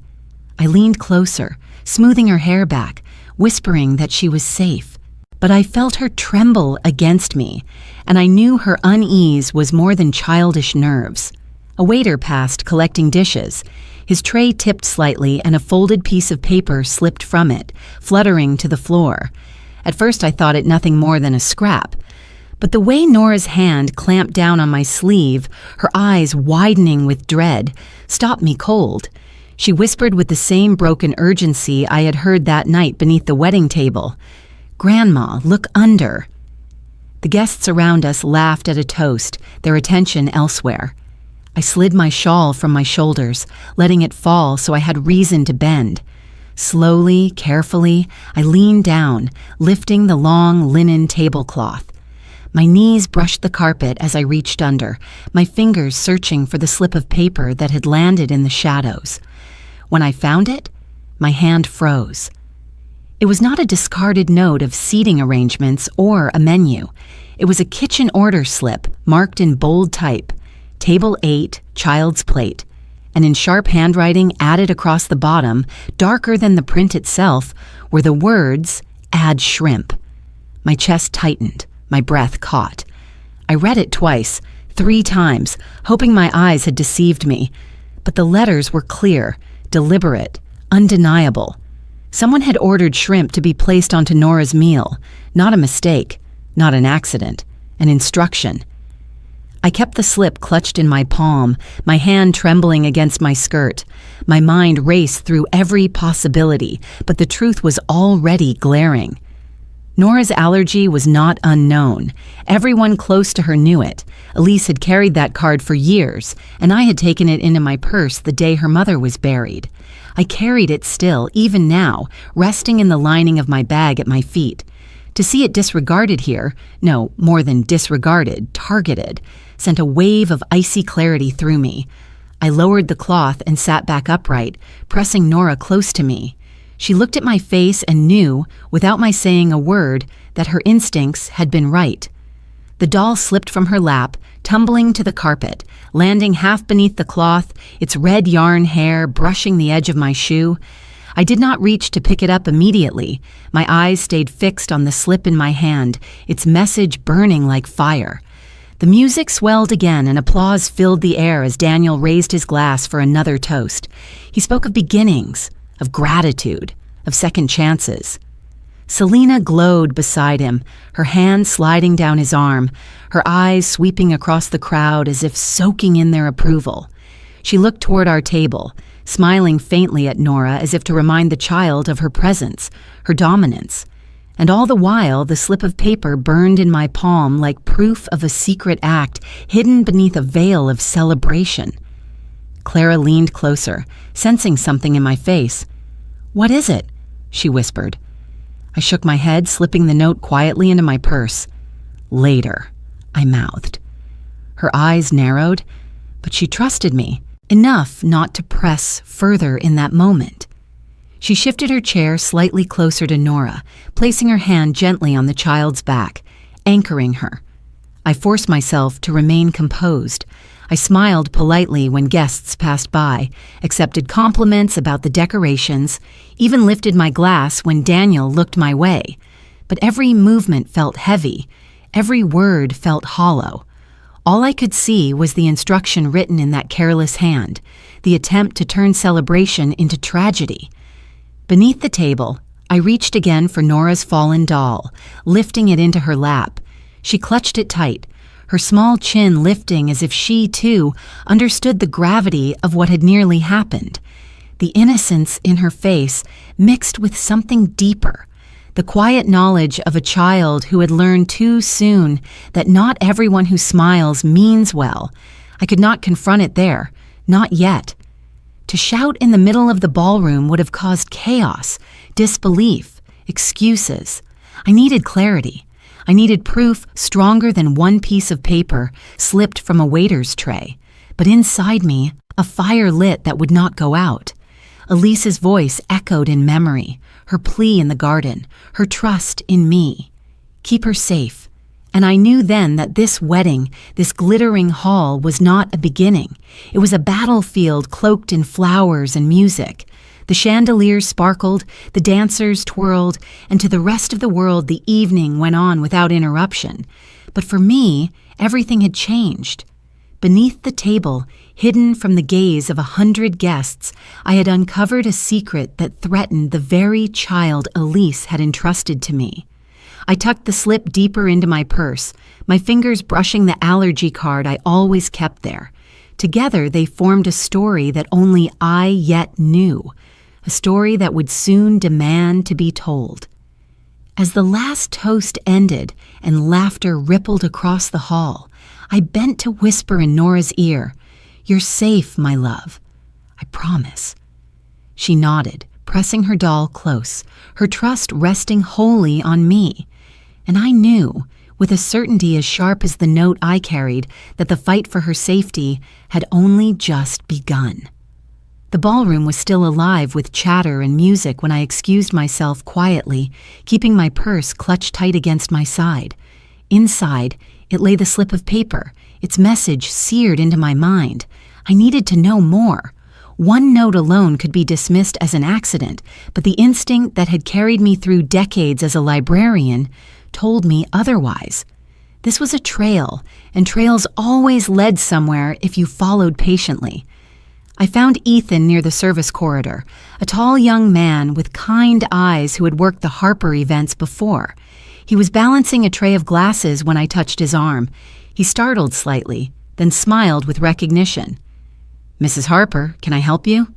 I leaned closer, smoothing her hair back, whispering that she was safe. But I felt her tremble against me, and I knew her unease was more than childish nerves. A waiter passed, collecting dishes. His tray tipped slightly, and a folded piece of paper slipped from it, fluttering to the floor. At first I thought it nothing more than a scrap. But the way Nora's hand clamped down on my sleeve, her eyes widening with dread, stopped me cold. She whispered with the same broken urgency I had heard that night beneath the wedding table. "Grandma, look under." The guests around us laughed at a toast, their attention elsewhere. I slid my shawl from my shoulders, letting it fall so I had reason to bend. Slowly, carefully, I leaned down, lifting the long linen tablecloth. My knees brushed the carpet as I reached under, my fingers searching for the slip of paper that had landed in the shadows. When I found it, my hand froze. It was not a discarded note of seating arrangements or a menu. It was a kitchen order slip marked in bold type, Table 8, Child's Plate, and in sharp handwriting added across the bottom, darker than the print itself, were the words, "Add shrimp." My chest tightened, my breath caught. I read it twice, 3 times, hoping my eyes had deceived me. But the letters were clear, deliberate, undeniable. Someone had ordered shrimp to be placed onto Nora's meal. Not a mistake, not an accident, an instruction. I kept the slip clutched in my palm, my hand trembling against my skirt. My mind raced through every possibility, but the truth was already glaring. Nora's allergy was not unknown. Everyone close to her knew it. Elise had carried that card for years, and I had taken it into my purse the day her mother was buried. I carried it still, even now, resting in the lining of my bag at my feet. To see it disregarded here, no, more than disregarded, targeted, sent a wave of icy clarity through me. I lowered the cloth and sat back upright, pressing Nora close to me. She looked at my face and knew, without my saying a word, that her instincts had been right. The doll slipped from her lap, tumbling to the carpet, landing half beneath the cloth, its red yarn hair brushing the edge of my shoe. I did not reach to pick it up immediately. My eyes stayed fixed on the slip in my hand, its message burning like fire. The music swelled again and applause filled the air as Daniel raised his glass for another toast. He spoke of beginnings, of gratitude, of second chances. Selena glowed beside him, her hand sliding down his arm, her eyes sweeping across the crowd as if soaking in their approval. She looked toward our table, smiling faintly at Nora as if to remind the child of her presence, her dominance. And all the while, the slip of paper burned in my palm like proof of a secret act hidden beneath a veil of celebration. Clara leaned closer, sensing something in my face. "What is it?" she whispered. I shook my head, slipping the note quietly into my purse. "Later," I mouthed. Her eyes narrowed, but she trusted me, enough not to press further in that moment. She shifted her chair slightly closer to Nora, placing her hand gently on the child's back, anchoring her. I forced myself to remain composed. I smiled politely when guests passed by, accepted compliments about the decorations, even lifted my glass when Daniel looked my way. But every movement felt heavy, every word felt hollow. All I could see was the instruction written in that careless hand, the attempt to turn celebration into tragedy. Beneath the table, I reached again for Nora's fallen doll, lifting it into her lap. She clutched it tight, her small chin lifting as if she, too, understood the gravity of what had nearly happened. The innocence in her face mixed with something deeper, the quiet knowledge of a child who had learned too soon that not everyone who smiles means well. I could not confront it there, not yet. To shout in the middle of the ballroom would have caused chaos, disbelief, excuses. I needed clarity. I needed proof stronger than one piece of paper slipped from a waiter's tray. But inside me, a fire lit that would not go out. Elise's voice echoed in memory, her plea in the garden, her trust in me. Keep her safe. And I knew then that this wedding, this glittering hall, was not a beginning. It was a battlefield cloaked in flowers and music. The chandeliers sparkled, the dancers twirled, and to the rest of the world the evening went on without interruption. But for me, everything had changed. Beneath the table, hidden from the gaze of 100 guests, I had uncovered a secret that threatened the very child Elise had entrusted to me. I tucked the slip deeper into my purse, my fingers brushing the allergy card I always kept there. Together they formed a story that only I yet knew, a story that would soon demand to be told. As the last toast ended and laughter rippled across the hall, I bent to whisper in Nora's ear, "You're safe, my love. I promise." She nodded, pressing her doll close, her trust resting wholly on me. And I knew, with a certainty as sharp as the note I carried that the fight for her safety had only just begun. The ballroom was still alive with chatter and music when I excused myself quietly, keeping my purse clutched tight against my side. Inside, it lay the slip of paper, its message seared into my mind. I needed to know more. One note alone could be dismissed as an accident, but the instinct that had carried me through decades as a librarian told me otherwise. This was a trail, and trails always led somewhere if you followed patiently. I found Ethan near the service corridor, a tall young man with kind eyes who had worked the Harper events before. He was balancing a tray of glasses when I touched his arm. He startled slightly, then smiled with recognition. "Mrs. Harper, can I help you?"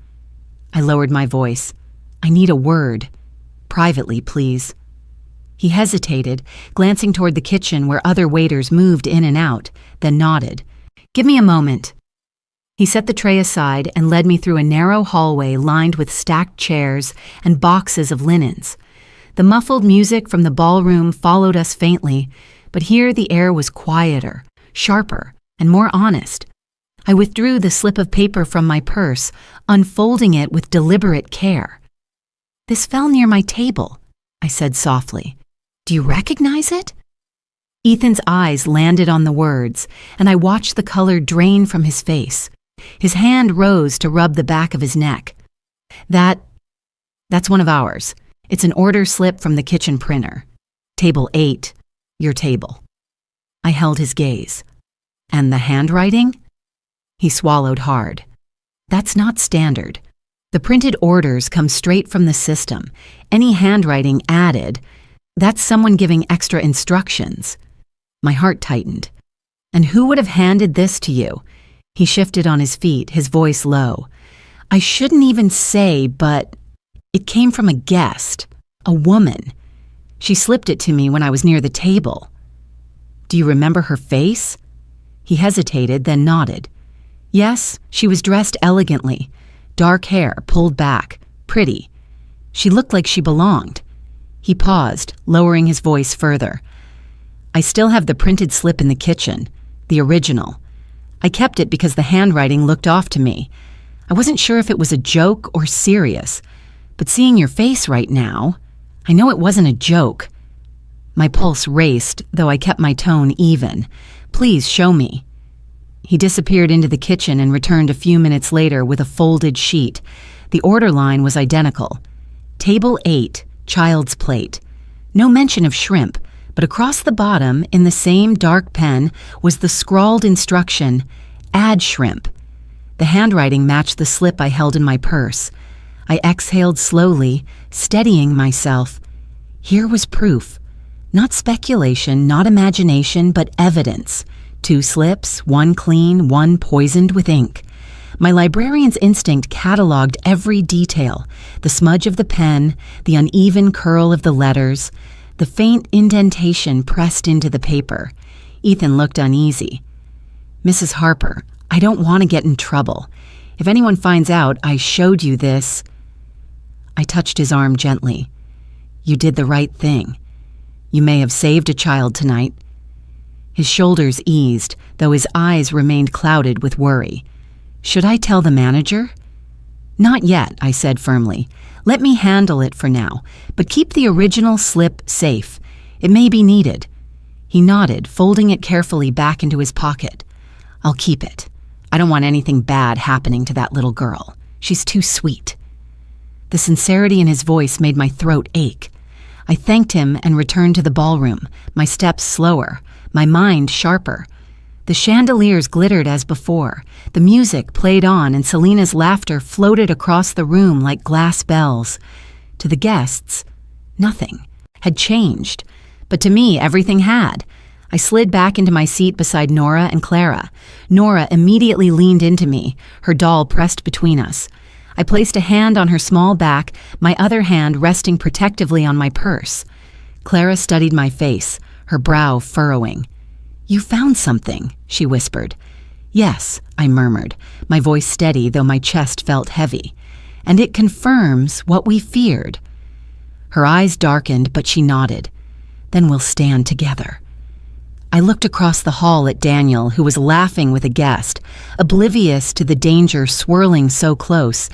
I lowered my voice. "I need a word. Privately, please." He hesitated, glancing toward the kitchen where other waiters moved in and out, then nodded. "Give me a moment." He set the tray aside and led me through a narrow hallway lined with stacked chairs and boxes of linens. The muffled music from the ballroom followed us faintly, but here the air was quieter, sharper, and more honest. I withdrew the slip of paper from my purse, unfolding it with deliberate care. "This fell near my table," I said softly. "Do you recognize it?" Ethan's eyes landed on the words, and I watched the color drain from his face. His hand rose to rub the back of his neck. That's one of ours. It's an order slip from the kitchen printer. Table 8, your table." I held his gaze. "And the handwriting?" He swallowed hard. "That's not standard. The printed orders come straight from the system. Any handwriting added, that's someone giving extra instructions." My heart tightened. "And who would have handed this to you?" He shifted on his feet, his voice low. "I shouldn't even say, but it came from a guest, a woman. She slipped it to me when I was near the table." "Do you remember her face?" He hesitated, then nodded. "Yes, she was dressed elegantly. Dark hair, pulled back, pretty. She looked like she belonged." He paused, lowering his voice further. "I still have the printed slip in the kitchen, the original. I kept it because the handwriting looked off to me. I wasn't sure if it was a joke or serious, but seeing your face right now, I know it wasn't a joke." My pulse raced, though I kept my tone even. "Please show me." He disappeared into the kitchen and returned a few minutes later with a folded sheet. The order line was identical. Table 8, child's plate. No mention of shrimp, but across the bottom, in the same dark pen, was the scrawled instruction, "Add shrimp." The handwriting matched the slip I held in my purse. I exhaled slowly, steadying myself. Here was proof. Not speculation, not imagination, but evidence. 2 slips, one clean, one poisoned with ink. My librarian's instinct cataloged every detail, the smudge of the pen, the uneven curl of the letters, the faint indentation pressed into the paper. Ethan looked uneasy. "Mrs. Harper, I don't want to get in trouble. If anyone finds out I showed you this—" I touched his arm gently. "You did the right thing. You may have saved a child tonight." His shoulders eased, though his eyes remained clouded with worry. "Should I tell the manager?" "Not yet," I said firmly. "Let me handle it for now, but keep the original slip safe. It may be needed." He nodded, folding it carefully back into his pocket. "I'll keep it. I don't want anything bad happening to that little girl. She's too sweet." The sincerity in his voice made my throat ache. I thanked him and returned to the ballroom, my steps slower, my mind sharper. The chandeliers glittered as before, the music played on, and Selena's laughter floated across the room like glass bells. To the guests, nothing had changed, but to me everything had. I slid back into my seat beside Nora and Clara. Nora immediately leaned into me, her doll pressed between us. I placed a hand on her small back, my other hand resting protectively on my purse. Clara studied my face, her brow furrowing. "You found something," she whispered. "Yes," I murmured, my voice steady though my chest felt heavy. "And it confirms what we feared." Her eyes darkened, but she nodded. "Then we'll stand together." I looked across the hall at Daniel, who was laughing with a guest, oblivious to the danger swirling so close.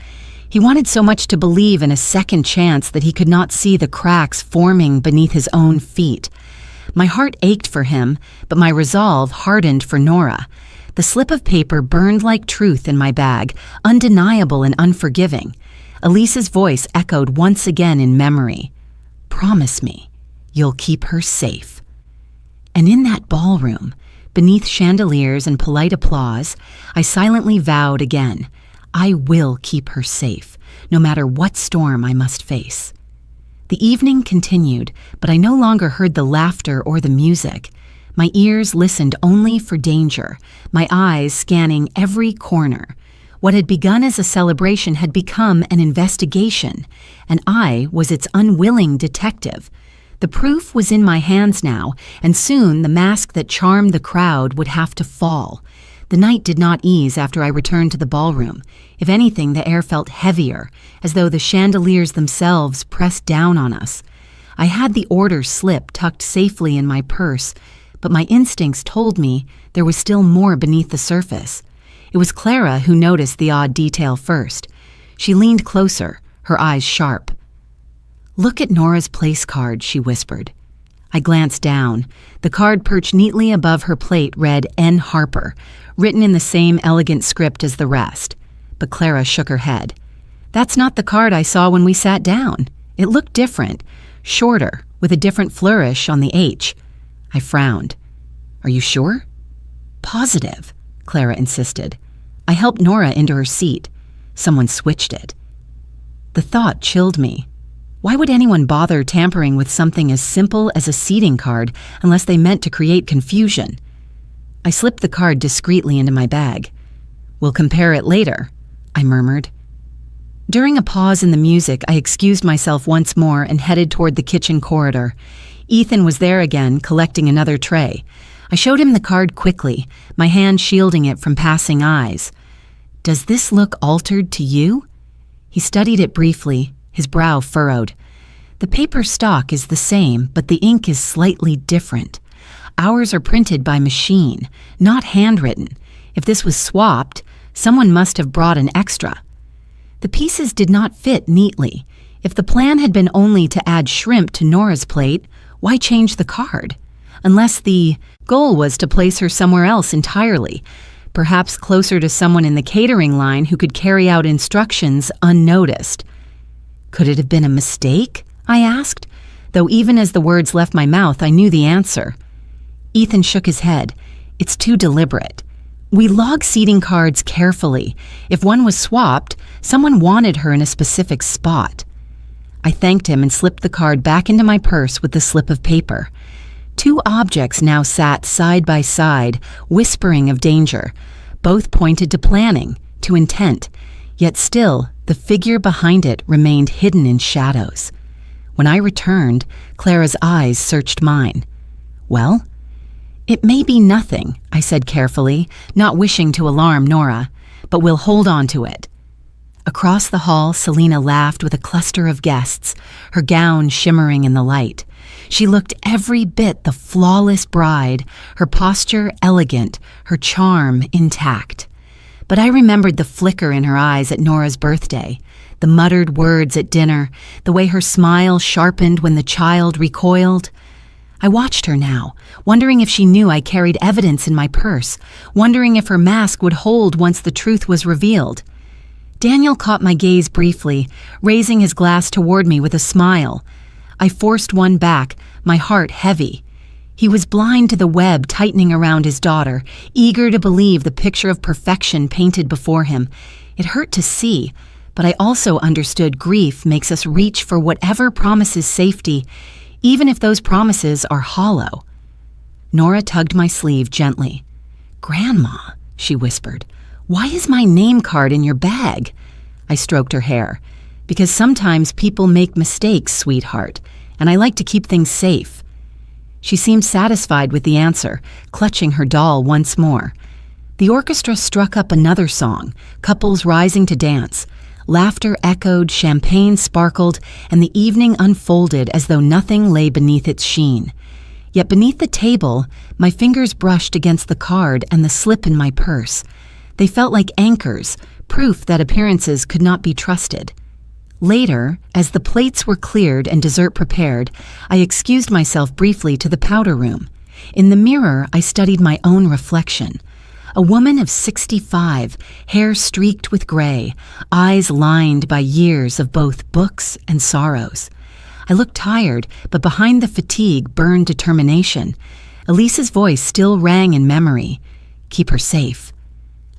He wanted so much to believe in a second chance that he could not see the cracks forming beneath his own feet. My heart ached for him, but my resolve hardened for Nora. The slip of paper burned like truth in my bag, undeniable and unforgiving. Elise's voice echoed once again in memory. "Promise me, you'll keep her safe." And in that ballroom, beneath chandeliers and polite applause, I silently vowed again, I will keep her safe, no matter what storm I must face. The evening continued, but I no longer heard the laughter or the music. My ears listened only for danger, my eyes scanning every corner. What had begun as a celebration had become an investigation, and I was its unwilling detective. The proof was in my hands now, and soon the mask that charmed the crowd would have to fall. The night did not ease after I returned to the ballroom. If anything, the air felt heavier, as though the chandeliers themselves pressed down on us. I had the order slip tucked safely in my purse, but my instincts told me there was still more beneath the surface. It was Clara who noticed the odd detail first. She leaned closer, her eyes sharp. "Look at Nora's place card," she whispered. I glanced down. The card perched neatly above her plate read N. Harper, written in the same elegant script as the rest. But Clara shook her head. "That's not the card I saw when we sat down. It looked different, shorter, with a different flourish on the H." I frowned. "Are you sure?" "Positive," Clara insisted. I helped Nora into her seat. Someone switched it. The thought chilled me. Why would anyone bother tampering with something as simple as a seating card unless they meant to create confusion? I slipped the card discreetly into my bag. "We'll compare it later," I murmured. During a pause in the music, I excused myself once more and headed toward the kitchen corridor. Ethan was there again, collecting another tray. I showed him the card quickly, my hand shielding it from passing eyes. "Does this look altered to you?" He studied it briefly, his brow furrowed. "The paper stock is the same, but the ink is slightly different. Ours are printed by machine, not handwritten. If this was swapped, someone must have brought an extra." The pieces did not fit neatly. If the plan had been only to add shrimp to Nora's plate, why change the card? Unless the goal was to place her somewhere else entirely, perhaps closer to someone in the catering line who could carry out instructions unnoticed. Could it have been a mistake? I asked, though even as the words left my mouth, I knew the answer. Ethan shook his head. "It's too deliberate. We log seating cards carefully. If one was swapped, someone wanted her in a specific spot." I thanked him and slipped the card back into my purse with the slip of paper. Two objects now sat side by side, whispering of danger. Both pointed to planning, to intent, yet still the figure behind it remained hidden in shadows. When I returned, Clara's eyes searched mine. "Well?" "It may be nothing," I said carefully, not wishing to alarm Nora, "but we'll hold on to it." Across the hall, Selena laughed with a cluster of guests, her gown shimmering in the light. She looked every bit the flawless bride, her posture elegant, her charm intact. But I remembered the flicker in her eyes at Nora's birthday, the muttered words at dinner, the way her smile sharpened when the child recoiled. I watched her now, wondering if she knew I carried evidence in my purse, wondering if her mask would hold once the truth was revealed. Daniel caught my gaze briefly, raising his glass toward me with a smile. I forced one back, my heart heavy. He was blind to the web tightening around his daughter, eager to believe the picture of perfection painted before him. It hurt to see, but I also understood grief makes us reach for whatever promises safety, even if those promises are hollow. Nora tugged my sleeve gently. "Grandma," she whispered, "why is my name card in your bag?" I stroked her hair. "Because sometimes people make mistakes, sweetheart, and I like to keep things safe." She seemed satisfied with the answer, clutching her doll once more. The orchestra struck up another song, couples rising to dance. Laughter echoed, champagne sparkled, and the evening unfolded as though nothing lay beneath its sheen. Yet beneath the table, my fingers brushed against the card and the slip in my purse. They felt like anchors, proof that appearances could not be trusted. Later, as the plates were cleared and dessert prepared, I excused myself briefly to the powder room. In the mirror, I studied my own reflection. A woman of 65, hair streaked with gray, eyes lined by years of both books and sorrows. I looked tired, but behind the fatigue burned determination. Elise's voice still rang in memory. Keep her safe.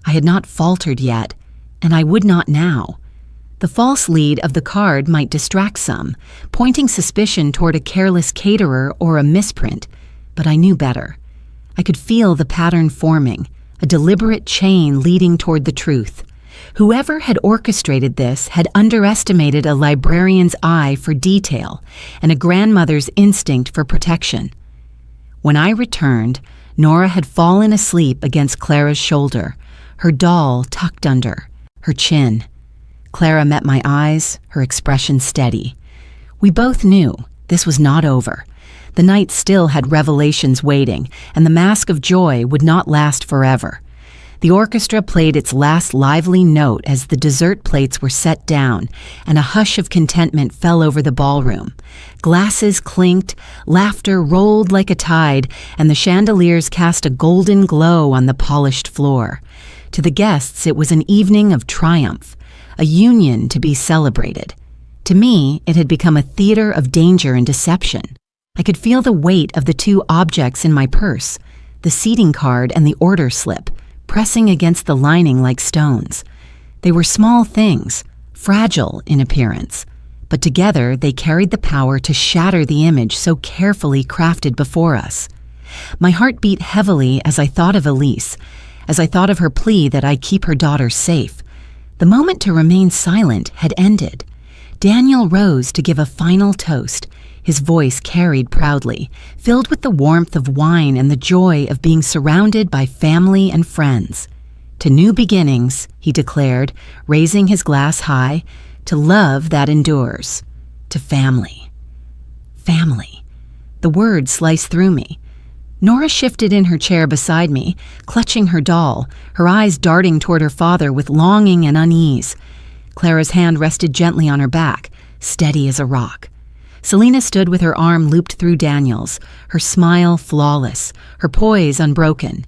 I had not faltered yet, and I would not now. The false lead of the card might distract some, pointing suspicion toward a careless caterer or a misprint, but I knew better. I could feel the pattern forming, a deliberate chain leading toward the truth. Whoever had orchestrated this had underestimated a librarian's eye for detail and a grandmother's instinct for protection. When I returned, Nora had fallen asleep against Clara's shoulder, her doll tucked under, her chin. Clara met my eyes, her expression steady. We both knew this was not over. The night still had revelations waiting, and the mask of joy would not last forever. The orchestra played its last lively note as the dessert plates were set down, and a hush of contentment fell over the ballroom. Glasses clinked, laughter rolled like a tide, and the chandeliers cast a golden glow on the polished floor. To the guests, it was an evening of triumph, a union to be celebrated. To me, it had become a theater of danger and deception. I could feel the weight of the two objects in my purse, the seating card and the order slip, pressing against the lining like stones. They were small things, fragile in appearance, but together they carried the power to shatter the image so carefully crafted before us. My heart beat heavily as I thought of Elise, as I thought of her plea that I keep her daughter safe. The moment to remain silent had ended. Daniel rose to give a final toast, his voice carried proudly, filled with the warmth of wine and the joy of being surrounded by family and friends. To new beginnings, he declared, raising his glass high, to love that endures, to family. Family. The word sliced through me. Nora shifted in her chair beside me, clutching her doll, her eyes darting toward her father with longing and unease. Clara's hand rested gently on her back, steady as a rock. Selena stood with her arm looped through Daniel's, her smile flawless, her poise unbroken.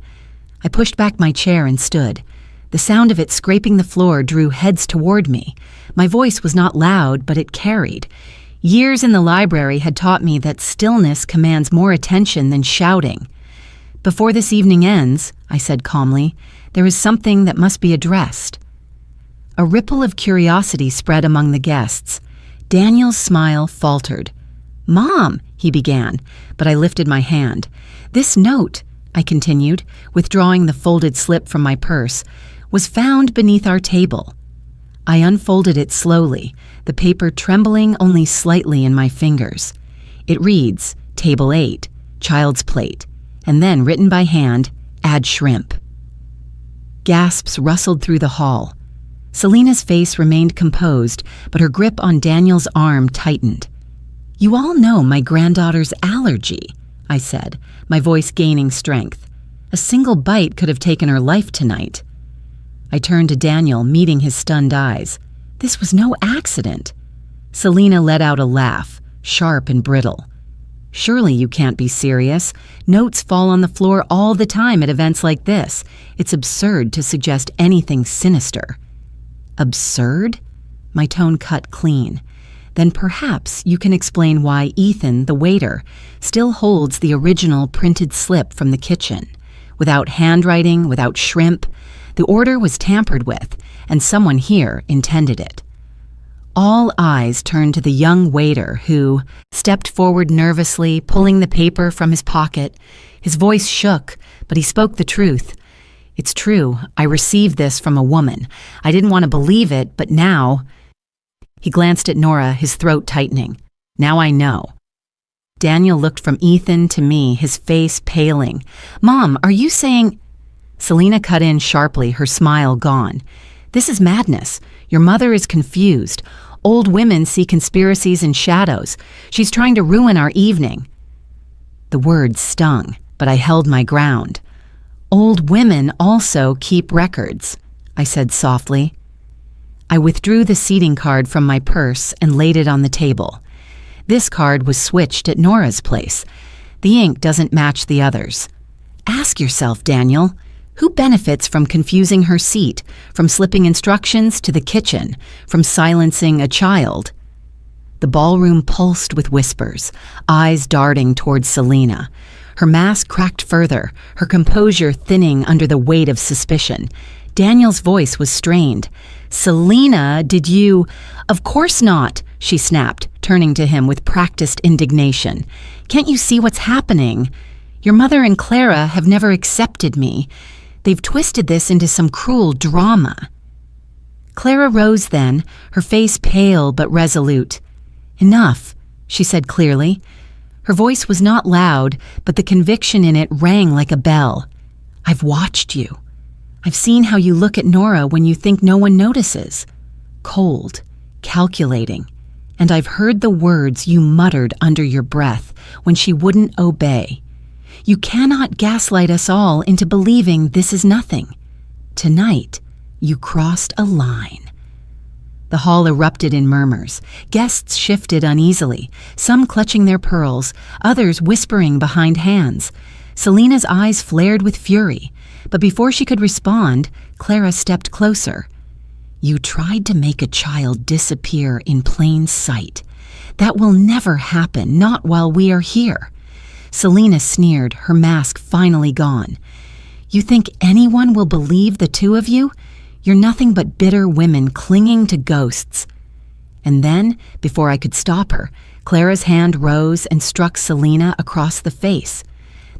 I pushed back my chair and stood. The sound of it scraping the floor drew heads toward me. My voice was not loud, but it carried. Years in the library had taught me that stillness commands more attention than shouting. Before this evening ends, I said calmly, there is something that must be addressed. A ripple of curiosity spread among the guests. Daniel's smile faltered. "Mom," he began, but I lifted my hand. "This note," I continued, withdrawing the folded slip from my purse, "was found beneath our table." I unfolded it slowly, the paper trembling only slightly in my fingers. It reads, Table 8, Child's Plate, and then written by hand, Add shrimp. Gasps rustled through the hall. Selena's face remained composed, but her grip on Daniel's arm tightened. "You all know my granddaughter's allergy," I said, my voice gaining strength. "A single bite could have taken her life tonight." I turned to Daniel, meeting his stunned eyes. "This was no accident." Selena let out a laugh, sharp and brittle. "Surely you can't be serious. Notes fall on the floor all the time at events like this. It's absurd to suggest anything sinister." "Absurd?" My tone cut clean. "Then perhaps you can explain why Ethan, the waiter, still holds the original printed slip from the kitchen. Without handwriting, without shrimp, the order was tampered with, and someone here intended it." All eyes turned to the young waiter who stepped forward nervously, pulling the paper from his pocket. His voice shook, but he spoke the truth. "It's true, I received this from a woman. I didn't want to believe it, but now—" He glanced at Nora, his throat tightening. "Now I know." Daniel looked from Ethan to me, his face paling. "Mom, are you saying—" Selena cut in sharply, her smile gone. "This is madness. Your mother is confused. Old women see conspiracies in shadows. She's trying to ruin our evening." The words stung, but I held my ground. "Old women also keep records," I said softly. I withdrew the seating card from my purse and laid it on the table. This card was switched at Nora's place. The ink doesn't match the others. Ask yourself, Daniel, who benefits from confusing her seat, from slipping instructions to the kitchen, from silencing a child? The ballroom pulsed with whispers, eyes darting towards Selena. Her mask cracked further, her composure thinning under the weight of suspicion. Daniel's voice was strained. "Selena, did you—" "Of course not," she snapped, turning to him with practiced indignation. "Can't you see what's happening? Your mother and Clara have never accepted me. They've twisted this into some cruel drama." Clara rose then, her face pale but resolute. "Enough," she said clearly. Her voice was not loud, but the conviction in it rang like a bell. "I've watched you. I've seen how you look at Nora when you think no one notices. Cold, calculating. And I've heard the words you muttered under your breath when she wouldn't obey. You cannot gaslight us all into believing this is nothing. Tonight, you crossed a line." The hall erupted in murmurs. Guests shifted uneasily, some clutching their pearls, others whispering behind hands. Selena's eyes flared with fury, but before she could respond, Clara stepped closer. "You tried to make a child disappear in plain sight. That will never happen, not while we are here." Selena sneered, her mask finally gone. "You think anyone will believe the two of you? You're nothing but bitter women clinging to ghosts." And then, before I could stop her, Clara's hand rose and struck Selena across the face.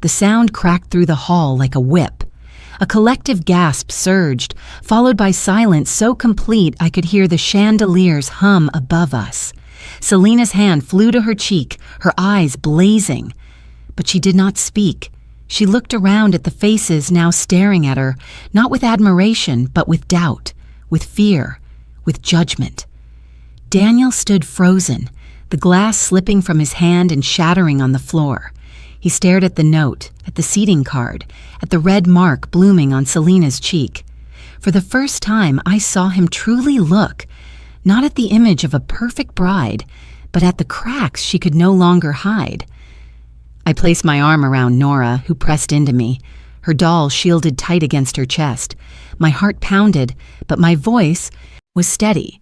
The sound cracked through the hall like a whip. A collective gasp surged, followed by silence so complete I could hear the chandeliers hum above us. Selena's hand flew to her cheek, her eyes blazing. But she did not speak. She looked around at the faces now staring at her, not with admiration, but with doubt, with fear, with judgment. Daniel stood frozen, the glass slipping from his hand and shattering on the floor. He stared at the note, at the seating card, at the red mark blooming on Selena's cheek. For the first time, I saw him truly look, not at the image of a perfect bride, but at the cracks she could no longer hide. I placed my arm around Nora, who pressed into me, her doll shielded tight against her chest. My heart pounded, but my voice was steady.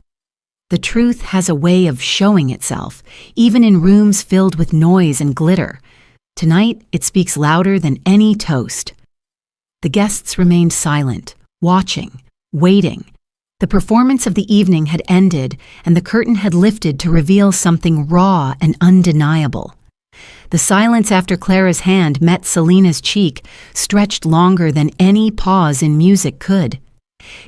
The truth has a way of showing itself, even in rooms filled with noise and glitter. Tonight, it speaks louder than any toast. The guests remained silent, watching, waiting. The performance of the evening had ended, and the curtain had lifted to reveal something raw and undeniable. The silence after Clara's hand met Selena's cheek stretched longer than any pause in music could.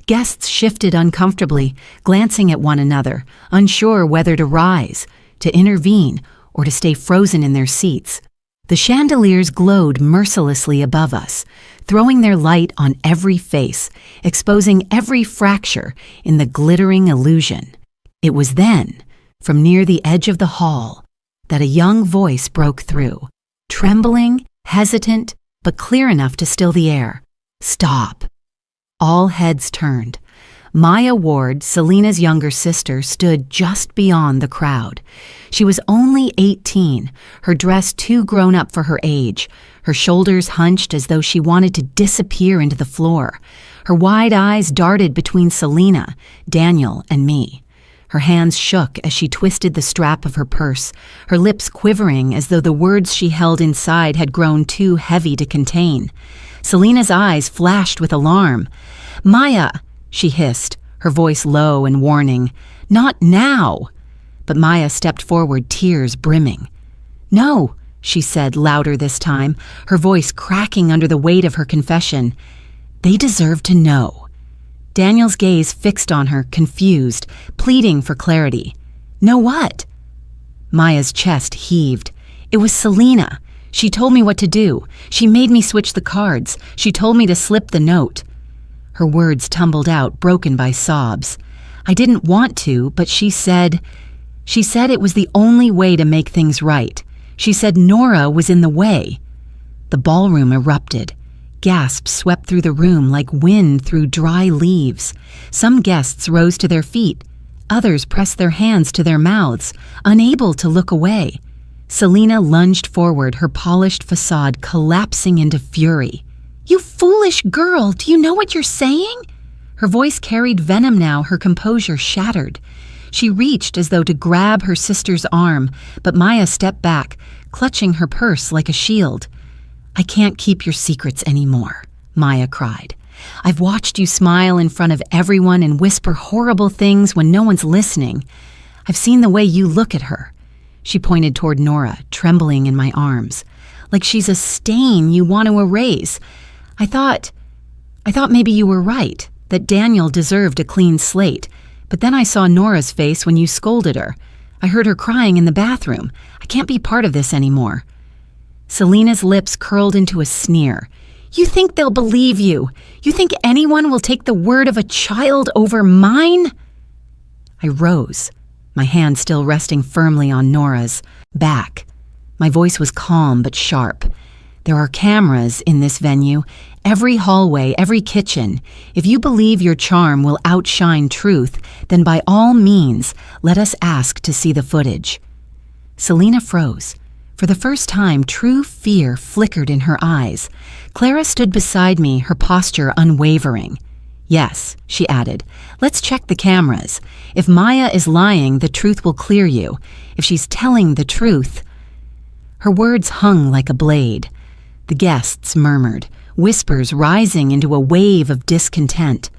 Guests shifted uncomfortably, glancing at one another, unsure whether to rise, to intervene, or to stay frozen in their seats. The chandeliers glowed mercilessly above us, throwing their light on every face, exposing every fracture in the glittering illusion. It was then, from near the edge of the hall, that a young voice broke through, trembling, hesitant, but clear enough to still the air. "Stop." All heads turned. Maya Ward, Selena's younger sister, stood just beyond the crowd. She was only 18, her dress too grown up for her age, her shoulders hunched as though she wanted to disappear into the floor. Her wide eyes darted between Selena, Daniel, and me. Her hands shook as she twisted the strap of her purse, her lips quivering as though the words she held inside had grown too heavy to contain. Selena's eyes flashed with alarm. "Maya!" she hissed, her voice low and warning. "Not now!" But Maya stepped forward, tears brimming. "No," she said, louder this time, her voice cracking under the weight of her confession. "They deserve to know." Daniel's gaze fixed on her, confused, pleading for clarity. "Know what?" Maya's chest heaved. "It was Selena. She told me what to do. She made me switch the cards. She told me to slip the note." Her words tumbled out, broken by sobs. "I didn't want to, but she said it was the only way to make things right. She said Nora was in the way. The ballroom erupted. Gasps swept through the room like wind through dry leaves. Some guests rose to their feet. Others pressed their hands to their mouths, unable to look away. Selena lunged forward, her polished facade collapsing into fury. "You foolish girl, do you know what you're saying?" Her voice carried venom now, her composure shattered. She reached as though to grab her sister's arm, but Maya stepped back, clutching her purse like a shield. "I can't keep your secrets anymore," Maya cried. "I've watched you smile in front of everyone and whisper horrible things when no one's listening. I've seen the way you look at her." She pointed toward Nora, trembling in my arms. "Like she's a stain you want to erase. I thought maybe you were right, that Daniel deserved a clean slate. But then I saw Nora's face when you scolded her. I heard her crying in the bathroom. I can't be part of this anymore." Selena's lips curled into a sneer. "You think they'll believe you? You think anyone will take the word of a child over mine?" I rose, my hand still resting firmly on Nora's back. My voice was calm but sharp. "There are cameras in this venue, every hallway, every kitchen. If you believe your charm will outshine truth, then by all means, let us ask to see the footage." Selena froze. For the first time, true fear flickered in her eyes. Clara stood beside me, her posture unwavering. "Yes," she added, "let's check the cameras. If Maya is lying, the truth will clear you. If she's telling the truth—" Her words hung like a blade. The guests murmured, whispers rising into a wave of discontent.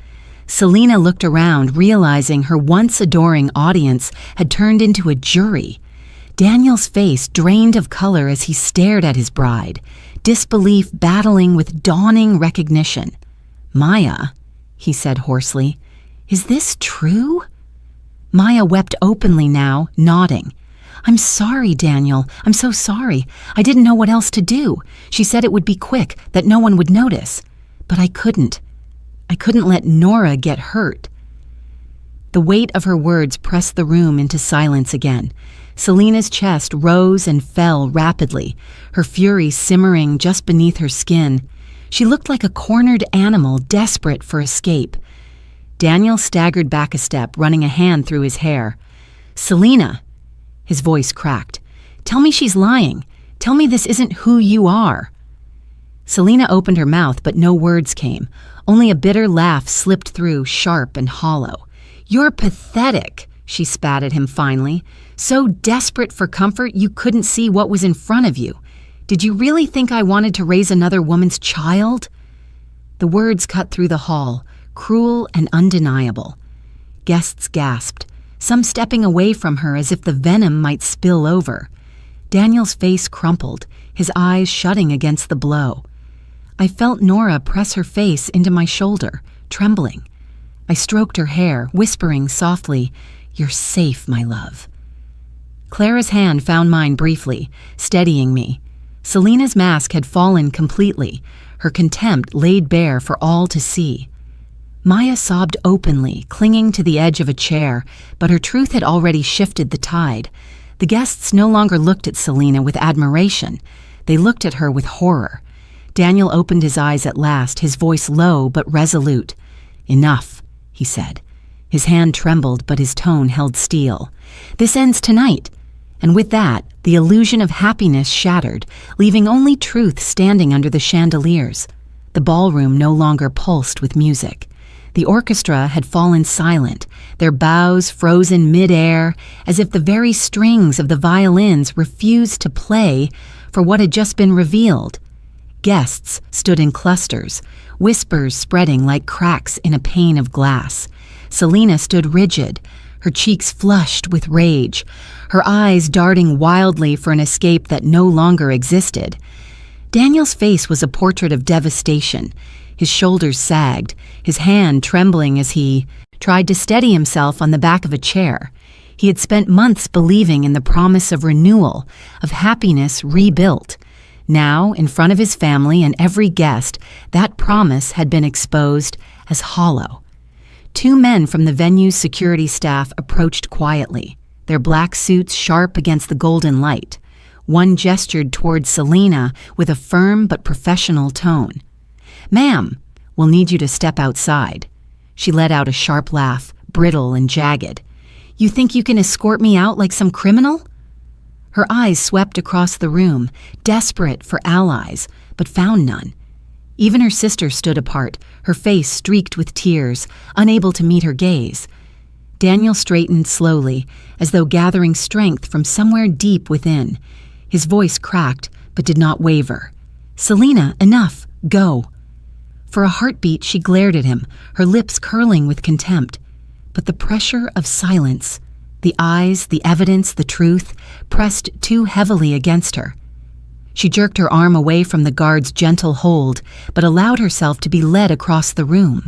Selena looked around, realizing her once adoring audience had turned into a jury. Daniel's face drained of color as he stared at his bride, disbelief battling with dawning recognition. "Maya," he said hoarsely, "is this true?" Maya wept openly now, nodding. "I'm sorry, Daniel. I'm so sorry. I didn't know what else to do. She said it would be quick, that no one would notice. But I couldn't. I couldn't let Nora get hurt." The weight of her words pressed the room into silence again. Selena's chest rose and fell rapidly, her fury simmering just beneath her skin. She looked like a cornered animal desperate for escape. Daniel staggered back a step, running a hand through his hair. "Selena," his voice cracked, "tell me she's lying. Tell me this isn't who you are." Selena opened her mouth, but no words came. Only a bitter laugh slipped through, sharp and hollow. "You're pathetic," she spat at him finally. "So desperate for comfort you couldn't see what was in front of you. Did you really think I wanted to raise another woman's child?" The words cut through the hall, cruel and undeniable. Guests gasped, some stepping away from her as if the venom might spill over. Daniel's face crumpled, his eyes shutting against the blow. I felt Nora press her face into my shoulder, trembling. I stroked her hair, whispering softly, "You're safe, my love." Clara's hand found mine briefly, steadying me. Selena's mask had fallen completely, her contempt laid bare for all to see. Maya sobbed openly, clinging to the edge of a chair, but her truth had already shifted the tide. The guests no longer looked at Selena with admiration. They looked at her with horror. Daniel opened his eyes at last, his voice low but resolute. "Enough," he said. His hand trembled, but his tone held steel. "This ends tonight." And with that, the illusion of happiness shattered, leaving only truth standing under the chandeliers. The ballroom no longer pulsed with music. The orchestra had fallen silent, their bows frozen mid-air, as if the very strings of the violins refused to play for what had just been revealed. Guests stood in clusters, whispers spreading like cracks in a pane of glass. Selena stood rigid, her cheeks flushed with rage, her eyes darting wildly for an escape that no longer existed. Daniel's face was a portrait of devastation. His shoulders sagged, his hand trembling as he tried to steady himself on the back of a chair. He had spent months believing in the promise of renewal, of happiness rebuilt. Now, in front of his family and every guest, that promise had been exposed as hollow. Two men from the venue's security staff approached quietly, their black suits sharp against the golden light. One gestured toward Selena with a firm but professional tone. "Ma'am, we'll need you to step outside." She let out a sharp laugh, brittle and jagged. "You think you can escort me out like some criminal?" Her eyes swept across the room, desperate for allies, but found none. Even her sister stood apart, her face streaked with tears, unable to meet her gaze. Daniel straightened slowly, as though gathering strength from somewhere deep within. His voice cracked, but did not waver. "Selena, enough, go." For a heartbeat she glared at him, her lips curling with contempt. But the pressure of silence, the eyes, the evidence, the truth, pressed too heavily against her. She jerked her arm away from the guard's gentle hold, but allowed herself to be led across the room.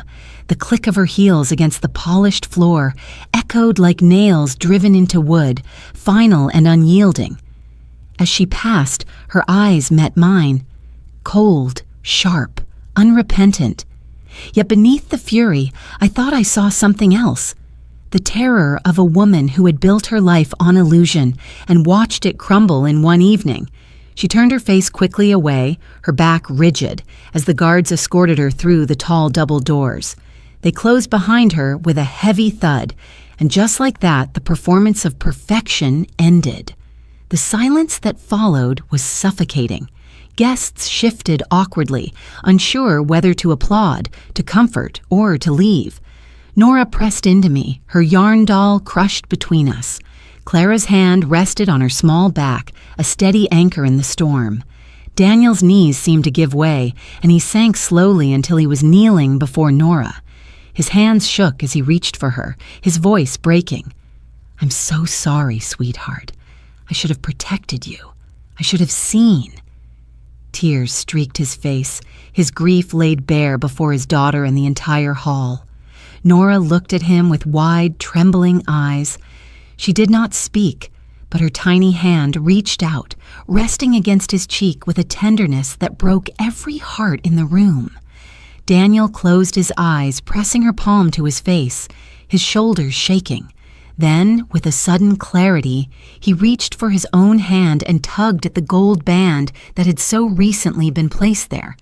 The click of her heels against the polished floor echoed like nails driven into wood, final and unyielding. As she passed, her eyes met mine, cold, sharp, unrepentant. Yet beneath the fury, I thought I saw something else. The terror of a woman who had built her life on illusion and watched it crumble in one evening. She turned her face quickly away, her back rigid, as the guards escorted her through the tall double doors. They closed behind her with a heavy thud, and just like that, the performance of perfection ended. The silence that followed was suffocating. Guests shifted awkwardly, unsure whether to applaud, to comfort, or to leave. Nora pressed into me, her yarn doll crushed between us. Clara's hand rested on her small back, a steady anchor in the storm. Daniel's knees seemed to give way, and he sank slowly until he was kneeling before Nora. His hands shook as he reached for her, his voice breaking. "I'm so sorry, sweetheart. I should have protected you. I should have seen." Tears streaked his face, his grief laid bare before his daughter and the entire hall. Nora looked at him with wide, trembling eyes. She did not speak, but her tiny hand reached out, resting against his cheek with a tenderness that broke every heart in the room. Daniel closed his eyes, pressing her palm to his face, his shoulders shaking. Then, with a sudden clarity, he reached for his own hand and tugged at the gold band that had so recently been placed there.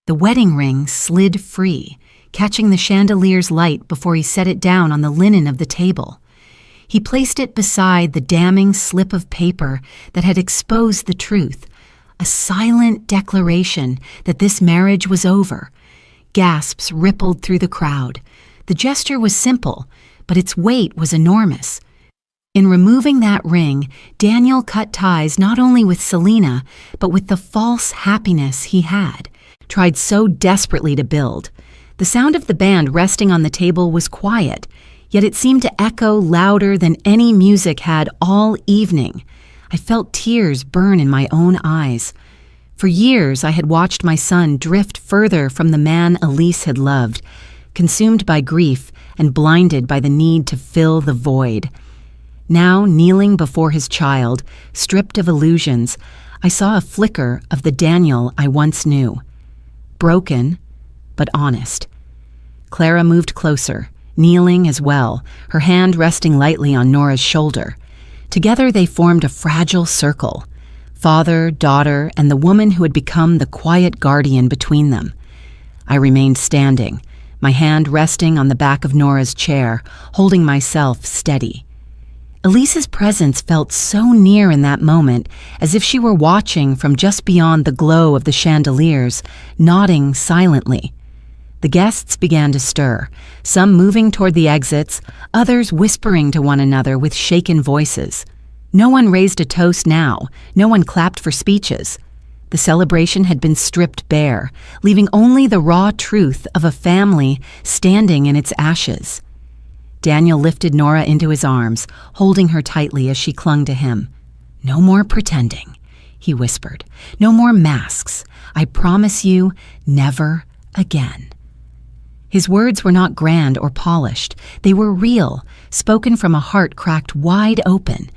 The wedding ring slid free, catching the chandelier's light before he set it down on the linen of the table. He placed it beside the damning slip of paper that had exposed the truth, a silent declaration that this marriage was over. Gasps rippled through the crowd. The gesture was simple, but its weight was enormous. In removing that ring, Daniel cut ties not only with Selena, but with the false happiness he had tried so desperately to build. The sound of the band resting on the table was quiet, yet it seemed to echo louder than any music had all evening. I felt tears burn in my own eyes. For years, I had watched my son drift further from the man Elise had loved, consumed by grief and blinded by the need to fill the void. Now, kneeling before his child, stripped of illusions, I saw a flicker of the Daniel I once knew. Broken, but honest. Clara moved closer, kneeling as well, her hand resting lightly on Nora's shoulder. Together they formed a fragile circle, father, daughter, and the woman who had become the quiet guardian between them. I remained standing, my hand resting on the back of Nora's chair, holding myself steady. Elise's presence felt so near in that moment, as if she were watching from just beyond the glow of the chandeliers, nodding silently. The guests began to stir, some moving toward the exits, others whispering to one another with shaken voices. No one raised a toast now, no one clapped for speeches. The celebration had been stripped bare, leaving only the raw truth of a family standing in its ashes. Daniel lifted Nora into his arms, holding her tightly as she clung to him. "No more pretending," he whispered. "No more masks. I promise you, never again." His words were not grand or polished. They were real, spoken from a heart cracked wide open.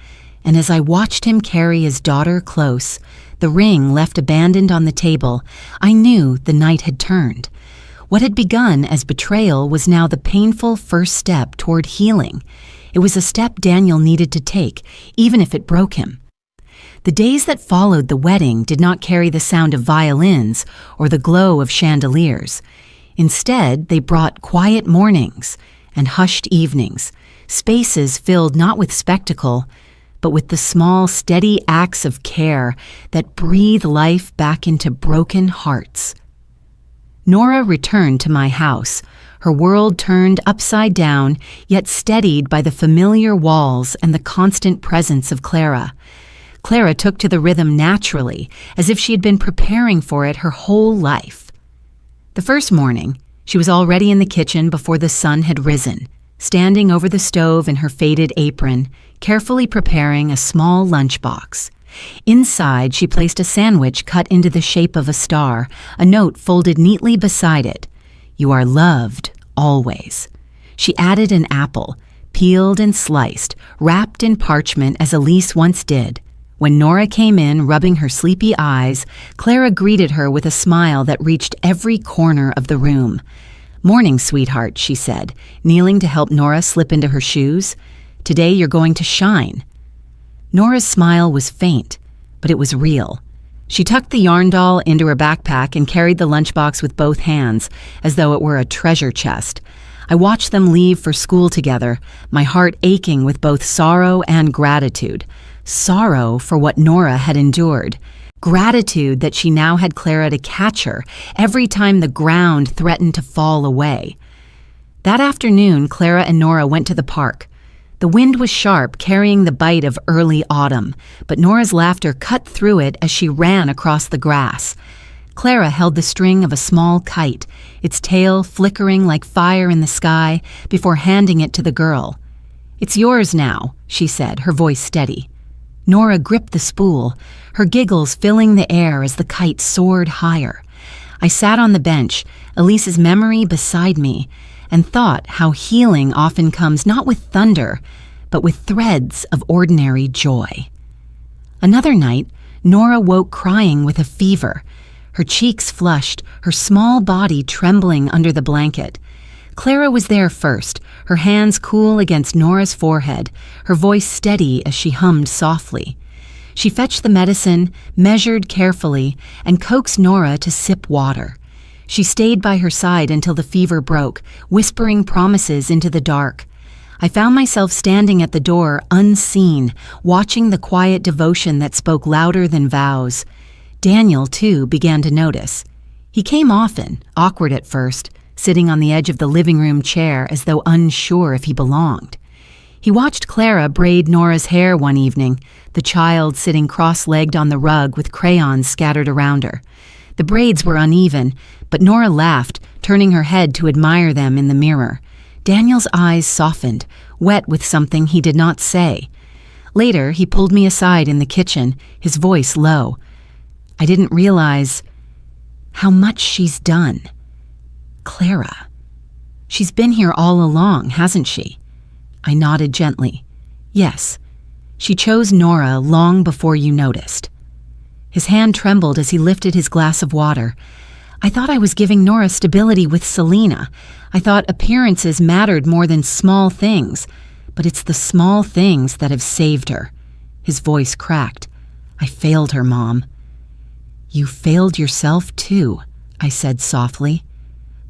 And as I watched him carry his daughter close, the ring left abandoned on the table, I knew the night had turned. What had begun as betrayal was now the painful first step toward healing. It was a step Daniel needed to take, even if it broke him. The days that followed the wedding did not carry the sound of violins or the glow of chandeliers. Instead, they brought quiet mornings and hushed evenings, spaces filled not with spectacle, but with the small, steady acts of care that breathe life back into broken hearts. Nora returned to my house, her world turned upside down, yet steadied by the familiar walls and the constant presence of Clara. Clara took to the rhythm naturally, as if she had been preparing for it her whole life. The first morning, she was already in the kitchen before the sun had risen, standing over the stove in her faded apron, carefully preparing a small lunchbox. Inside, she placed a sandwich cut into the shape of a star, a note folded neatly beside it. "You are loved, always." She added an apple, peeled and sliced, wrapped in parchment as Elise once did. When Nora came in, rubbing her sleepy eyes, Clara greeted her with a smile that reached every corner of the room. "Morning, sweetheart," she said, kneeling to help Nora slip into her shoes. "Today you're going to shine." Nora's smile was faint, but it was real. She tucked the yarn doll into her backpack and carried the lunchbox with both hands, as though it were a treasure chest. I watched them leave for school together, my heart aching with both sorrow and gratitude. Sorrow for what Nora had endured. Gratitude that she now had Clara to catch her every time the ground threatened to fall away. That afternoon, Clara and Nora went to the park. The wind was sharp, carrying the bite of early autumn, but Nora's laughter cut through it as she ran across the grass. Clara held the string of a small kite, its tail flickering like fire in the sky, before handing it to the girl. "It's yours now," she said, her voice steady. Nora gripped the spool, her giggles filling the air as the kite soared higher. I sat on the bench, Elise's memory beside me, and thought how healing often comes not with thunder, but with threads of ordinary joy. Another night, Nora woke crying with a fever, her cheeks flushed, her small body trembling under the blanket. Clara was there first, her hands cool against Nora's forehead, her voice steady as she hummed softly. She fetched the medicine, measured carefully, and coaxed Nora to sip water. She stayed by her side until the fever broke, whispering promises into the dark. I found myself standing at the door, unseen, watching the quiet devotion that spoke louder than vows. Daniel, too, began to notice. He came often, awkward at first, sitting on the edge of the living room chair as though unsure if he belonged. He watched Clara braid Nora's hair one evening, the child sitting cross-legged on the rug with crayons scattered around her. The braids were uneven, but Nora laughed, turning her head to admire them in the mirror. Daniel's eyes softened, wet with something he did not say. Later, he pulled me aside in the kitchen, his voice low. "I didn't realize how much she's done. Clara. She's been here all along, hasn't she?" I nodded gently. "Yes. She chose Nora long before you noticed." His hand trembled as he lifted his glass of water. "I thought I was giving Nora stability with Selena. I thought appearances mattered more than small things, but it's the small things that have saved her." His voice cracked. "I failed her, Mom." "You failed yourself too," I said softly.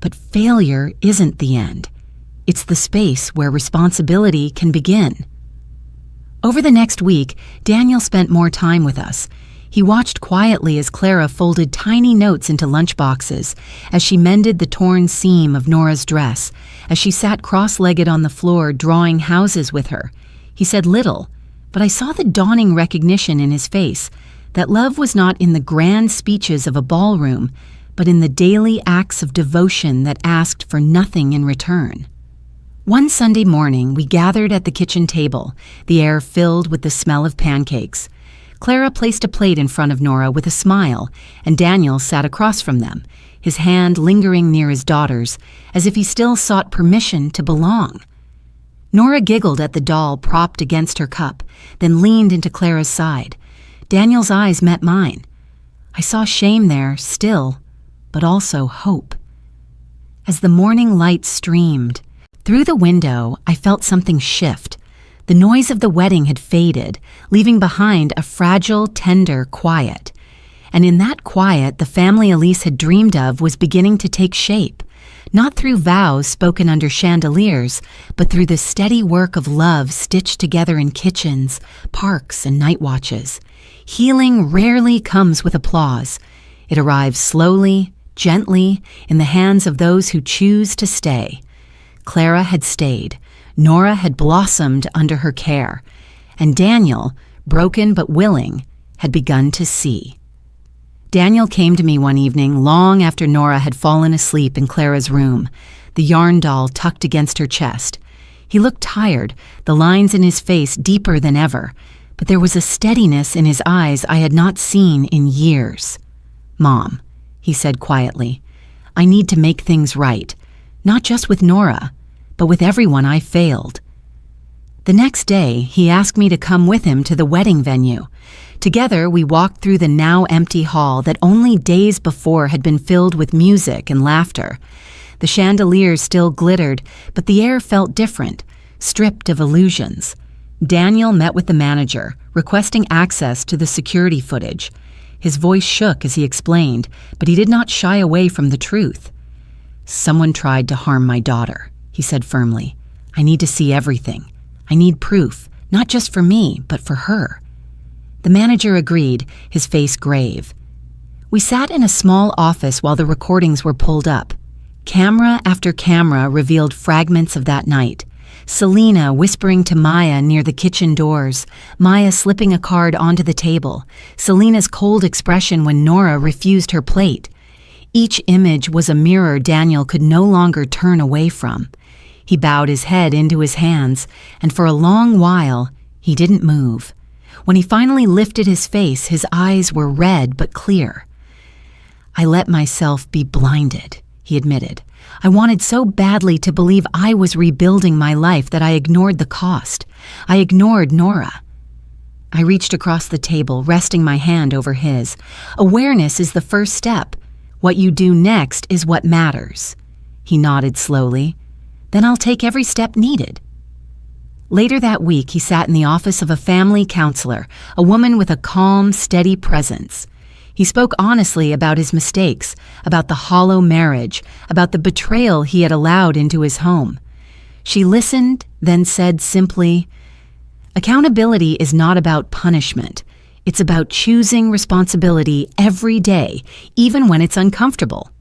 "But failure isn't the end. It's the space where responsibility can begin." Over the next week, Daniel spent more time with us. He watched quietly as Clara folded tiny notes into lunchboxes, as she mended the torn seam of Nora's dress, as she sat cross-legged on the floor drawing houses with her. He said little, but I saw the dawning recognition in his face that love was not in the grand speeches of a ballroom, but in the daily acts of devotion that asked for nothing in return. One Sunday morning, we gathered at the kitchen table, the air filled with the smell of pancakes. Clara placed a plate in front of Nora with a smile, and Daniel sat across from them, his hand lingering near his daughter's, as if he still sought permission to belong. Nora giggled at the doll propped against her cup, then leaned into Clara's side. Daniel's eyes met mine. I saw shame there, still, but also hope. As the morning light streamed, through the window, I felt something shift. The noise of the wedding had faded, leaving behind a fragile, tender quiet. And in that quiet, the family Elise had dreamed of was beginning to take shape, not through vows spoken under chandeliers, but through the steady work of love stitched together in kitchens, parks, and night watches. Healing rarely comes with applause. It arrives slowly, gently, in the hands of those who choose to stay. Clara had stayed. Nora had blossomed under her care. And Daniel, broken but willing, had begun to see. Daniel came to me one evening long after Nora had fallen asleep in Clara's room, the yarn doll tucked against her chest. He looked tired, the lines in his face deeper than ever, but there was a steadiness in his eyes I had not seen in years. "Mom," he said quietly, "I need to make things right, not just with Nora, but with everyone I failed." The next day, he asked me to come with him to the wedding venue. Together, we walked through the now empty hall that only days before had been filled with music and laughter. The chandeliers still glittered, but the air felt different, stripped of illusions. Daniel met with the manager, requesting access to the security footage. His voice shook as he explained, but he did not shy away from the truth. "Someone tried to harm my daughter," he said firmly. "I need to see everything. I need proof, not just for me, but for her." The manager agreed, his face grave. We sat in a small office while the recordings were pulled up. Camera after camera revealed fragments of that night. Selena whispering to Maya near the kitchen doors, Maya slipping a card onto the table, Selena's cold expression when Nora refused her plate. Each image was a mirror Daniel could no longer turn away from. He bowed his head into his hands, and for a long while, he didn't move. When he finally lifted his face, his eyes were red but clear. "I let myself be blinded," he admitted. "I wanted so badly to believe I was rebuilding my life that I ignored the cost. I ignored Nora." I reached across the table, resting my hand over his. "Awareness is the first step. What you do next is what matters." He nodded slowly. "Then I'll take every step needed." Later that week, he sat in the office of a family counselor, a woman with a calm, steady presence. He spoke honestly about his mistakes, about the hollow marriage, about the betrayal he had allowed into his home. She listened, then said simply, "Accountability is not about punishment. It's about choosing responsibility every day, even when it's uncomfortable."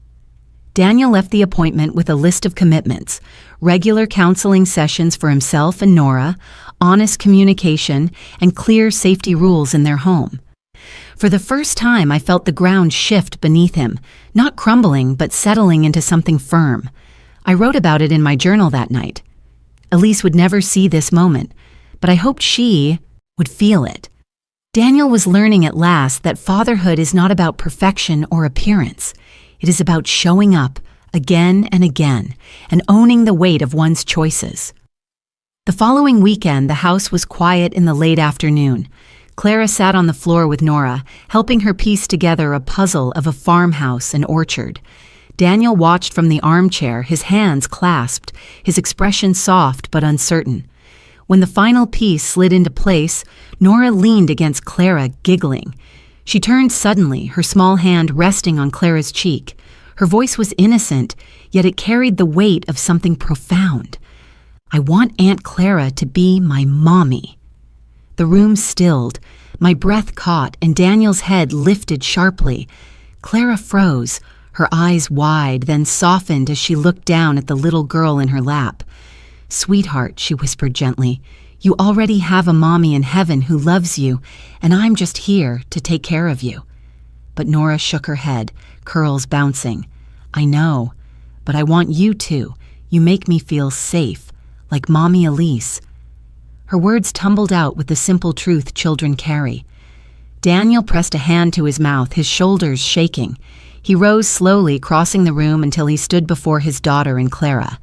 Daniel left the appointment with a list of commitments: regular counseling sessions for himself and Nora, honest communication, and clear safety rules in their home. For the first time, I felt the ground shift beneath him, not crumbling, but settling into something firm. I wrote about it in my journal that night. Elise would never see this moment, but I hoped she would feel it. Daniel was learning at last that fatherhood is not about perfection or appearance. It is about showing up again and again and owning the weight of one's choices. The following weekend, the house was quiet in the late afternoon. Clara sat on the floor with Nora, helping her piece together a puzzle of a farmhouse and orchard. Daniel watched from the armchair, his hands clasped, his expression soft but uncertain. When the final piece slid into place, Nora leaned against Clara, giggling. She turned suddenly, her small hand resting on Clara's cheek. Her voice was innocent, yet it carried the weight of something profound. "I want Aunt Clara to be my mommy." The room stilled. My breath caught, and Daniel's head lifted sharply. Clara froze, her eyes wide, then softened as she looked down at the little girl in her lap. "Sweetheart," she whispered gently, "you already have a mommy in heaven who loves you, and I'm just here to take care of you." But Nora shook her head, curls bouncing. "I know, but I want you to. You make me feel safe, like Mommy Elise." Her words tumbled out with the simple truth children carry. Daniel pressed a hand to his mouth, his shoulders shaking. He rose slowly, crossing the room until he stood before his daughter and Clara.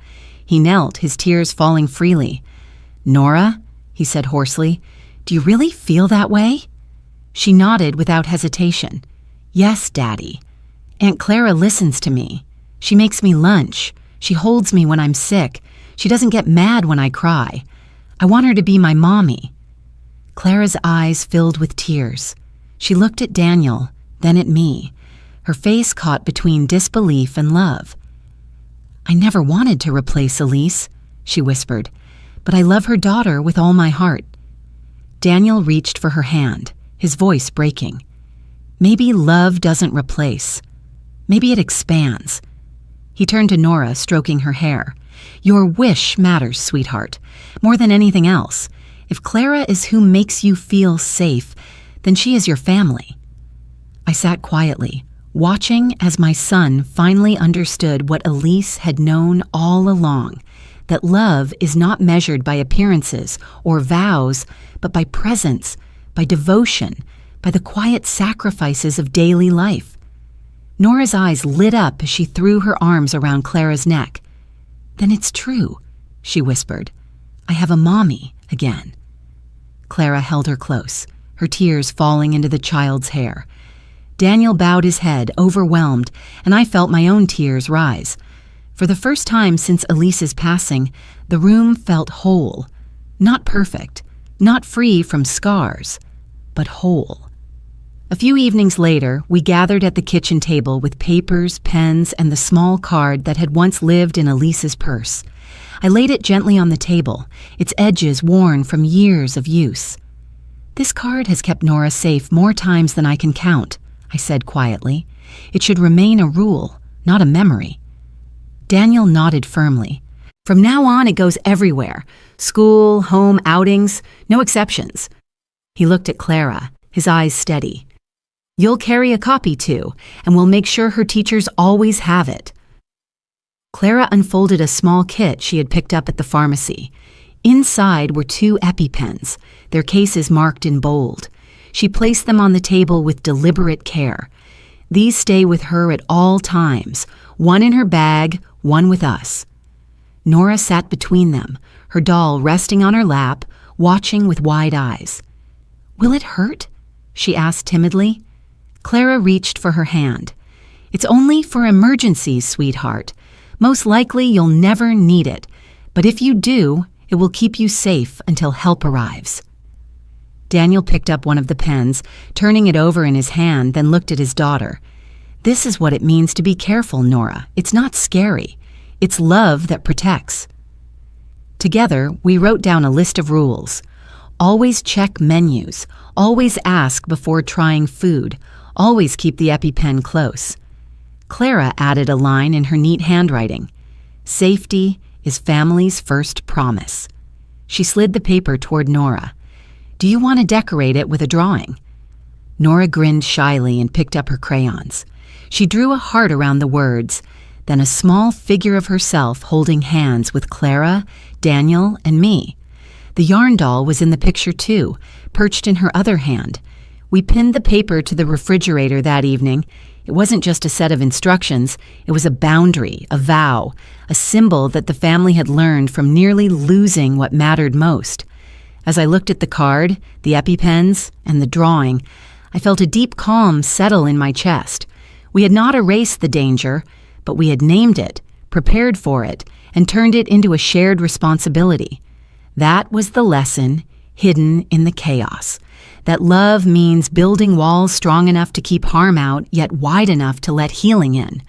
He knelt, his tears falling freely. "Nora," he said hoarsely, "do you really feel that way?" She nodded without hesitation. "Yes, Daddy. Aunt Clara listens to me. She makes me lunch. She holds me when I'm sick. She doesn't get mad when I cry. I want her to be my mommy." Clara's eyes filled with tears. She looked at Daniel, then at me, her face caught between disbelief and love. "I never wanted to replace Elise," she whispered, "but I love her daughter with all my heart." Daniel reached for her hand, his voice breaking. "Maybe love doesn't replace. Maybe it expands." He turned to Nora, stroking her hair. "Your wish matters, sweetheart, more than anything else. If Clara is who makes you feel safe, then she is your family." I sat quietly, watching as my son finally understood what Elise had known all along, that love is not measured by appearances or vows, but by presence, by devotion, by the quiet sacrifices of daily life. Nora's eyes lit up as she threw her arms around Clara's neck. "Then it's true," she whispered. "I have a mommy again." Clara held her close, her tears falling into the child's hair. Daniel bowed his head, overwhelmed, and I felt my own tears rise. For the first time since Elise's passing, the room felt whole. Not perfect, not free from scars, but whole. A few evenings later, we gathered at the kitchen table with papers, pens, and the small card that had once lived in Elise's purse. I laid it gently on the table, its edges worn from years of use. "This card has kept Nora safe more times than I can count," I said quietly. "It should remain a rule, not a memory." Daniel nodded firmly. "From now on, it goes everywhere. School, home, outings, no exceptions." He looked at Clara, his eyes steady. "You'll carry a copy too, and we'll make sure her teachers always have it." Clara unfolded a small kit she had picked up at the pharmacy. Inside were 2 EpiPens, their cases marked in bold. She placed them on the table with deliberate care. "These stay with her at all times, one in her bag, one with us." Nora sat between them, her doll resting on her lap, watching with wide eyes. "Will it hurt?" she asked timidly. Clara reached for her hand. "It's only for emergencies, sweetheart. Most likely you'll never need it, but if you do, it will keep you safe until help arrives." Daniel picked up one of the pens, turning it over in his hand, then looked at his daughter. "This is what it means to be careful, Nora. It's not scary. It's love that protects." Together, we wrote down a list of rules. Always check menus. Always ask before trying food. Always keep the EpiPen close. Clara added a line in her neat handwriting. "Safety is family's first promise." She slid the paper toward Nora. "Do you want to decorate it with a drawing?" Nora grinned shyly and picked up her crayons. She drew a heart around the words, then a small figure of herself holding hands with Clara, Daniel, and me. The yarn doll was in the picture too, perched in her other hand. We pinned the paper to the refrigerator that evening. It wasn't just a set of instructions, it was a boundary, a vow, a symbol that the family had learned from nearly losing what mattered most. As I looked at the card, the EpiPens, and the drawing, I felt a deep calm settle in my chest. We had not erased the danger, but we had named it, prepared for it, and turned it into a shared responsibility. That was the lesson hidden in the chaos. That love means building walls strong enough to keep harm out, yet wide enough to let healing in.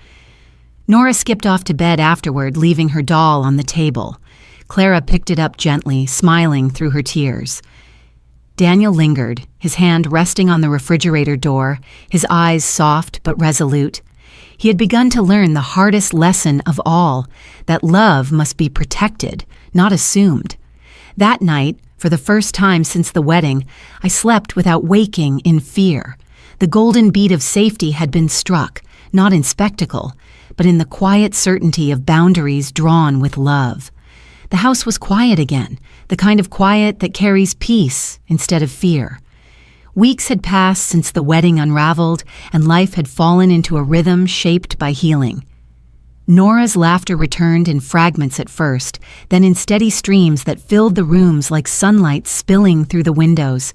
Nora skipped off to bed afterward, leaving her doll on the table. Clara picked it up gently, smiling through her tears. Daniel lingered, his hand resting on the refrigerator door, his eyes soft but resolute. He had begun to learn the hardest lesson of all, that love must be protected, not assumed. That night, for the first time since the wedding, I slept without waking in fear. The golden beat of safety had been struck, not in spectacle, but in the quiet certainty of boundaries drawn with love. The house was quiet again, the kind of quiet that carries peace instead of fear. Weeks had passed since the wedding unraveled, and life had fallen into a rhythm shaped by healing. Nora's laughter returned in fragments at first, then in steady streams that filled the rooms like sunlight spilling through the windows.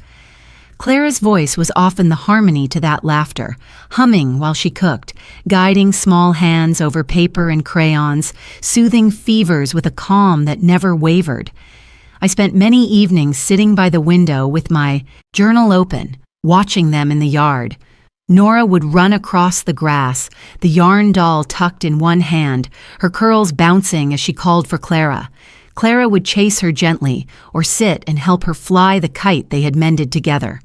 Clara's voice was often the harmony to that laughter, humming while she cooked, guiding small hands over paper and crayons, soothing fevers with a calm that never wavered. I spent many evenings sitting by the window with my journal open, watching them in the yard. Nora would run across the grass, the yarn doll tucked in one hand, her curls bouncing as she called for Clara. Clara would chase her gently or sit and help her fly the kite they had mended together.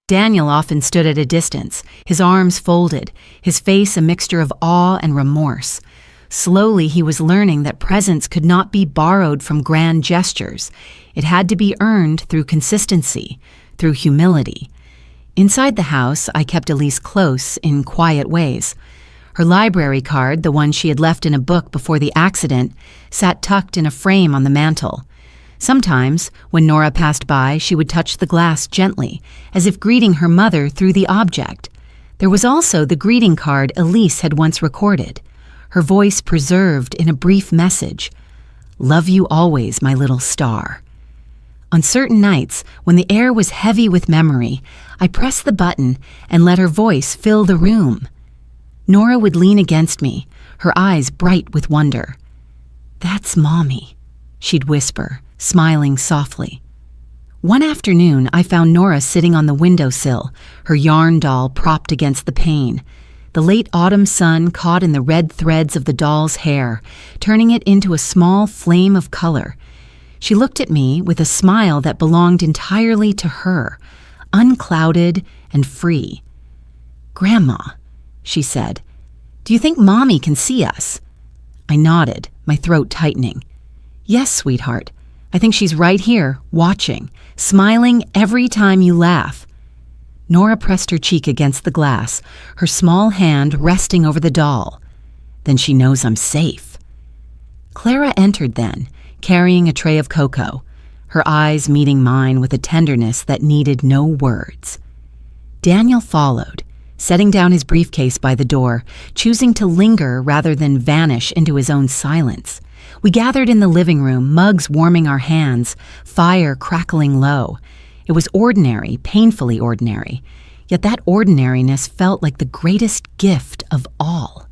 Daniel often stood at a distance, his arms folded, his face a mixture of awe and remorse. Slowly he was learning that presence could not be borrowed from grand gestures. It had to be earned through consistency, through humility. Inside the house, I kept Elise close in quiet ways. Her library card, the one she had left in a book before the accident, sat tucked in a frame on the mantel. Sometimes, when Nora passed by, she would touch the glass gently, as if greeting her mother through the object. There was also the greeting card Elise had once recorded, her voice preserved in a brief message. "Love you always, my little star." On certain nights, when the air was heavy with memory, I pressed the button and let her voice fill the room. Nora would lean against me, her eyes bright with wonder. "That's Mommy," she'd whisper, smiling softly. One afternoon, I found Nora sitting on the windowsill, her yarn doll propped against the pane. The late autumn sun caught in the red threads of the doll's hair, turning it into a small flame of color. She looked at me with a smile that belonged entirely to her, unclouded and free. "Grandma," she said, "do you think Mommy can see us?" I nodded, my throat tightening. "Yes, sweetheart. I think she's right here, watching, smiling every time you laugh." Nora pressed her cheek against the glass, her small hand resting over the doll. "Then she knows I'm safe." Clara entered then, carrying a tray of cocoa, her eyes meeting mine with a tenderness that needed no words. Daniel followed, setting down his briefcase by the door, choosing to linger rather than vanish into his own silence. We gathered in the living room, mugs warming our hands, fire crackling low. It was ordinary, painfully ordinary, yet that ordinariness felt like the greatest gift of all.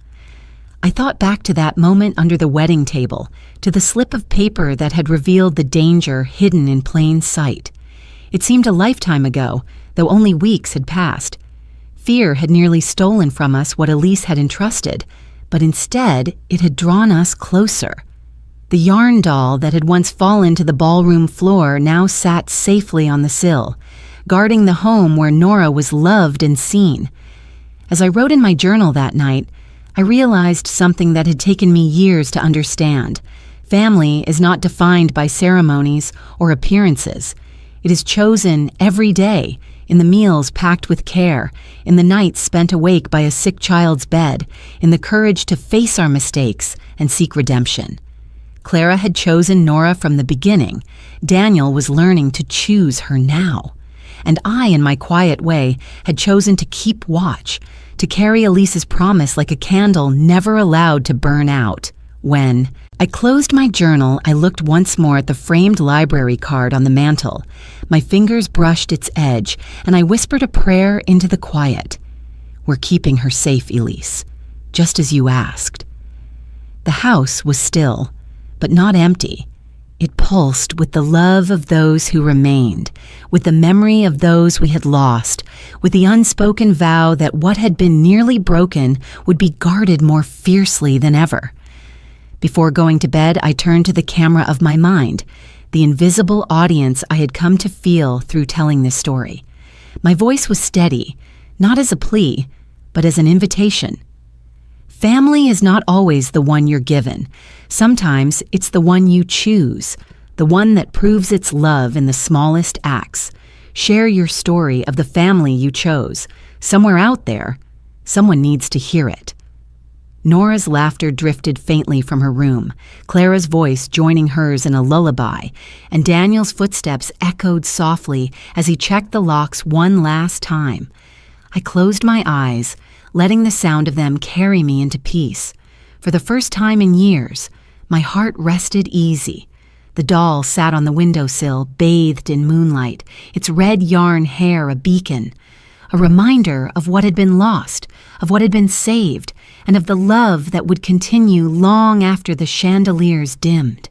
I thought back to that moment under the wedding table, to the slip of paper that had revealed the danger hidden in plain sight. It seemed a lifetime ago, though only weeks had passed. Fear had nearly stolen from us what Elise had entrusted, but instead it had drawn us closer. The yarn doll that had once fallen to the ballroom floor now sat safely on the sill, guarding the home where Nora was loved and seen. As I wrote in my journal that night, I realized something that had taken me years to understand. Family is not defined by ceremonies or appearances. It is chosen every day, in the meals packed with care, in the nights spent awake by a sick child's bed, in the courage to face our mistakes and seek redemption. Clara had chosen Nora from the beginning. Daniel was learning to choose her now. And I, in my quiet way, had chosen to keep watch, to carry Elise's promise like a candle never allowed to burn out. When I closed my journal, I looked once more at the framed library card on the mantel. My fingers brushed its edge, and I whispered a prayer into the quiet. "We're keeping her safe, Elise, just as you asked." The house was still, but not empty. It pulsed with the love of those who remained, with the memory of those we had lost, with the unspoken vow that what had been nearly broken would be guarded more fiercely than ever. Before going to bed, I turned to the camera of my mind, the invisible audience I had come to feel through telling this story. My voice was steady, not as a plea, but as an invitation. Family is not always the one you're given. Sometimes it's the one you choose, the one that proves its love in the smallest acts. Share your story of the family you chose. Somewhere out there, someone needs to hear it. Nora's laughter drifted faintly from her room, Clara's voice joining hers in a lullaby, and Daniel's footsteps echoed softly as he checked the locks one last time. I closed my eyes, letting the sound of them carry me into peace. For the first time in years, my heart rested easy. The doll sat on the windowsill, bathed in moonlight, its red yarn hair a beacon, a reminder of what had been lost, of what had been saved, and of the love that would continue long after the chandeliers dimmed.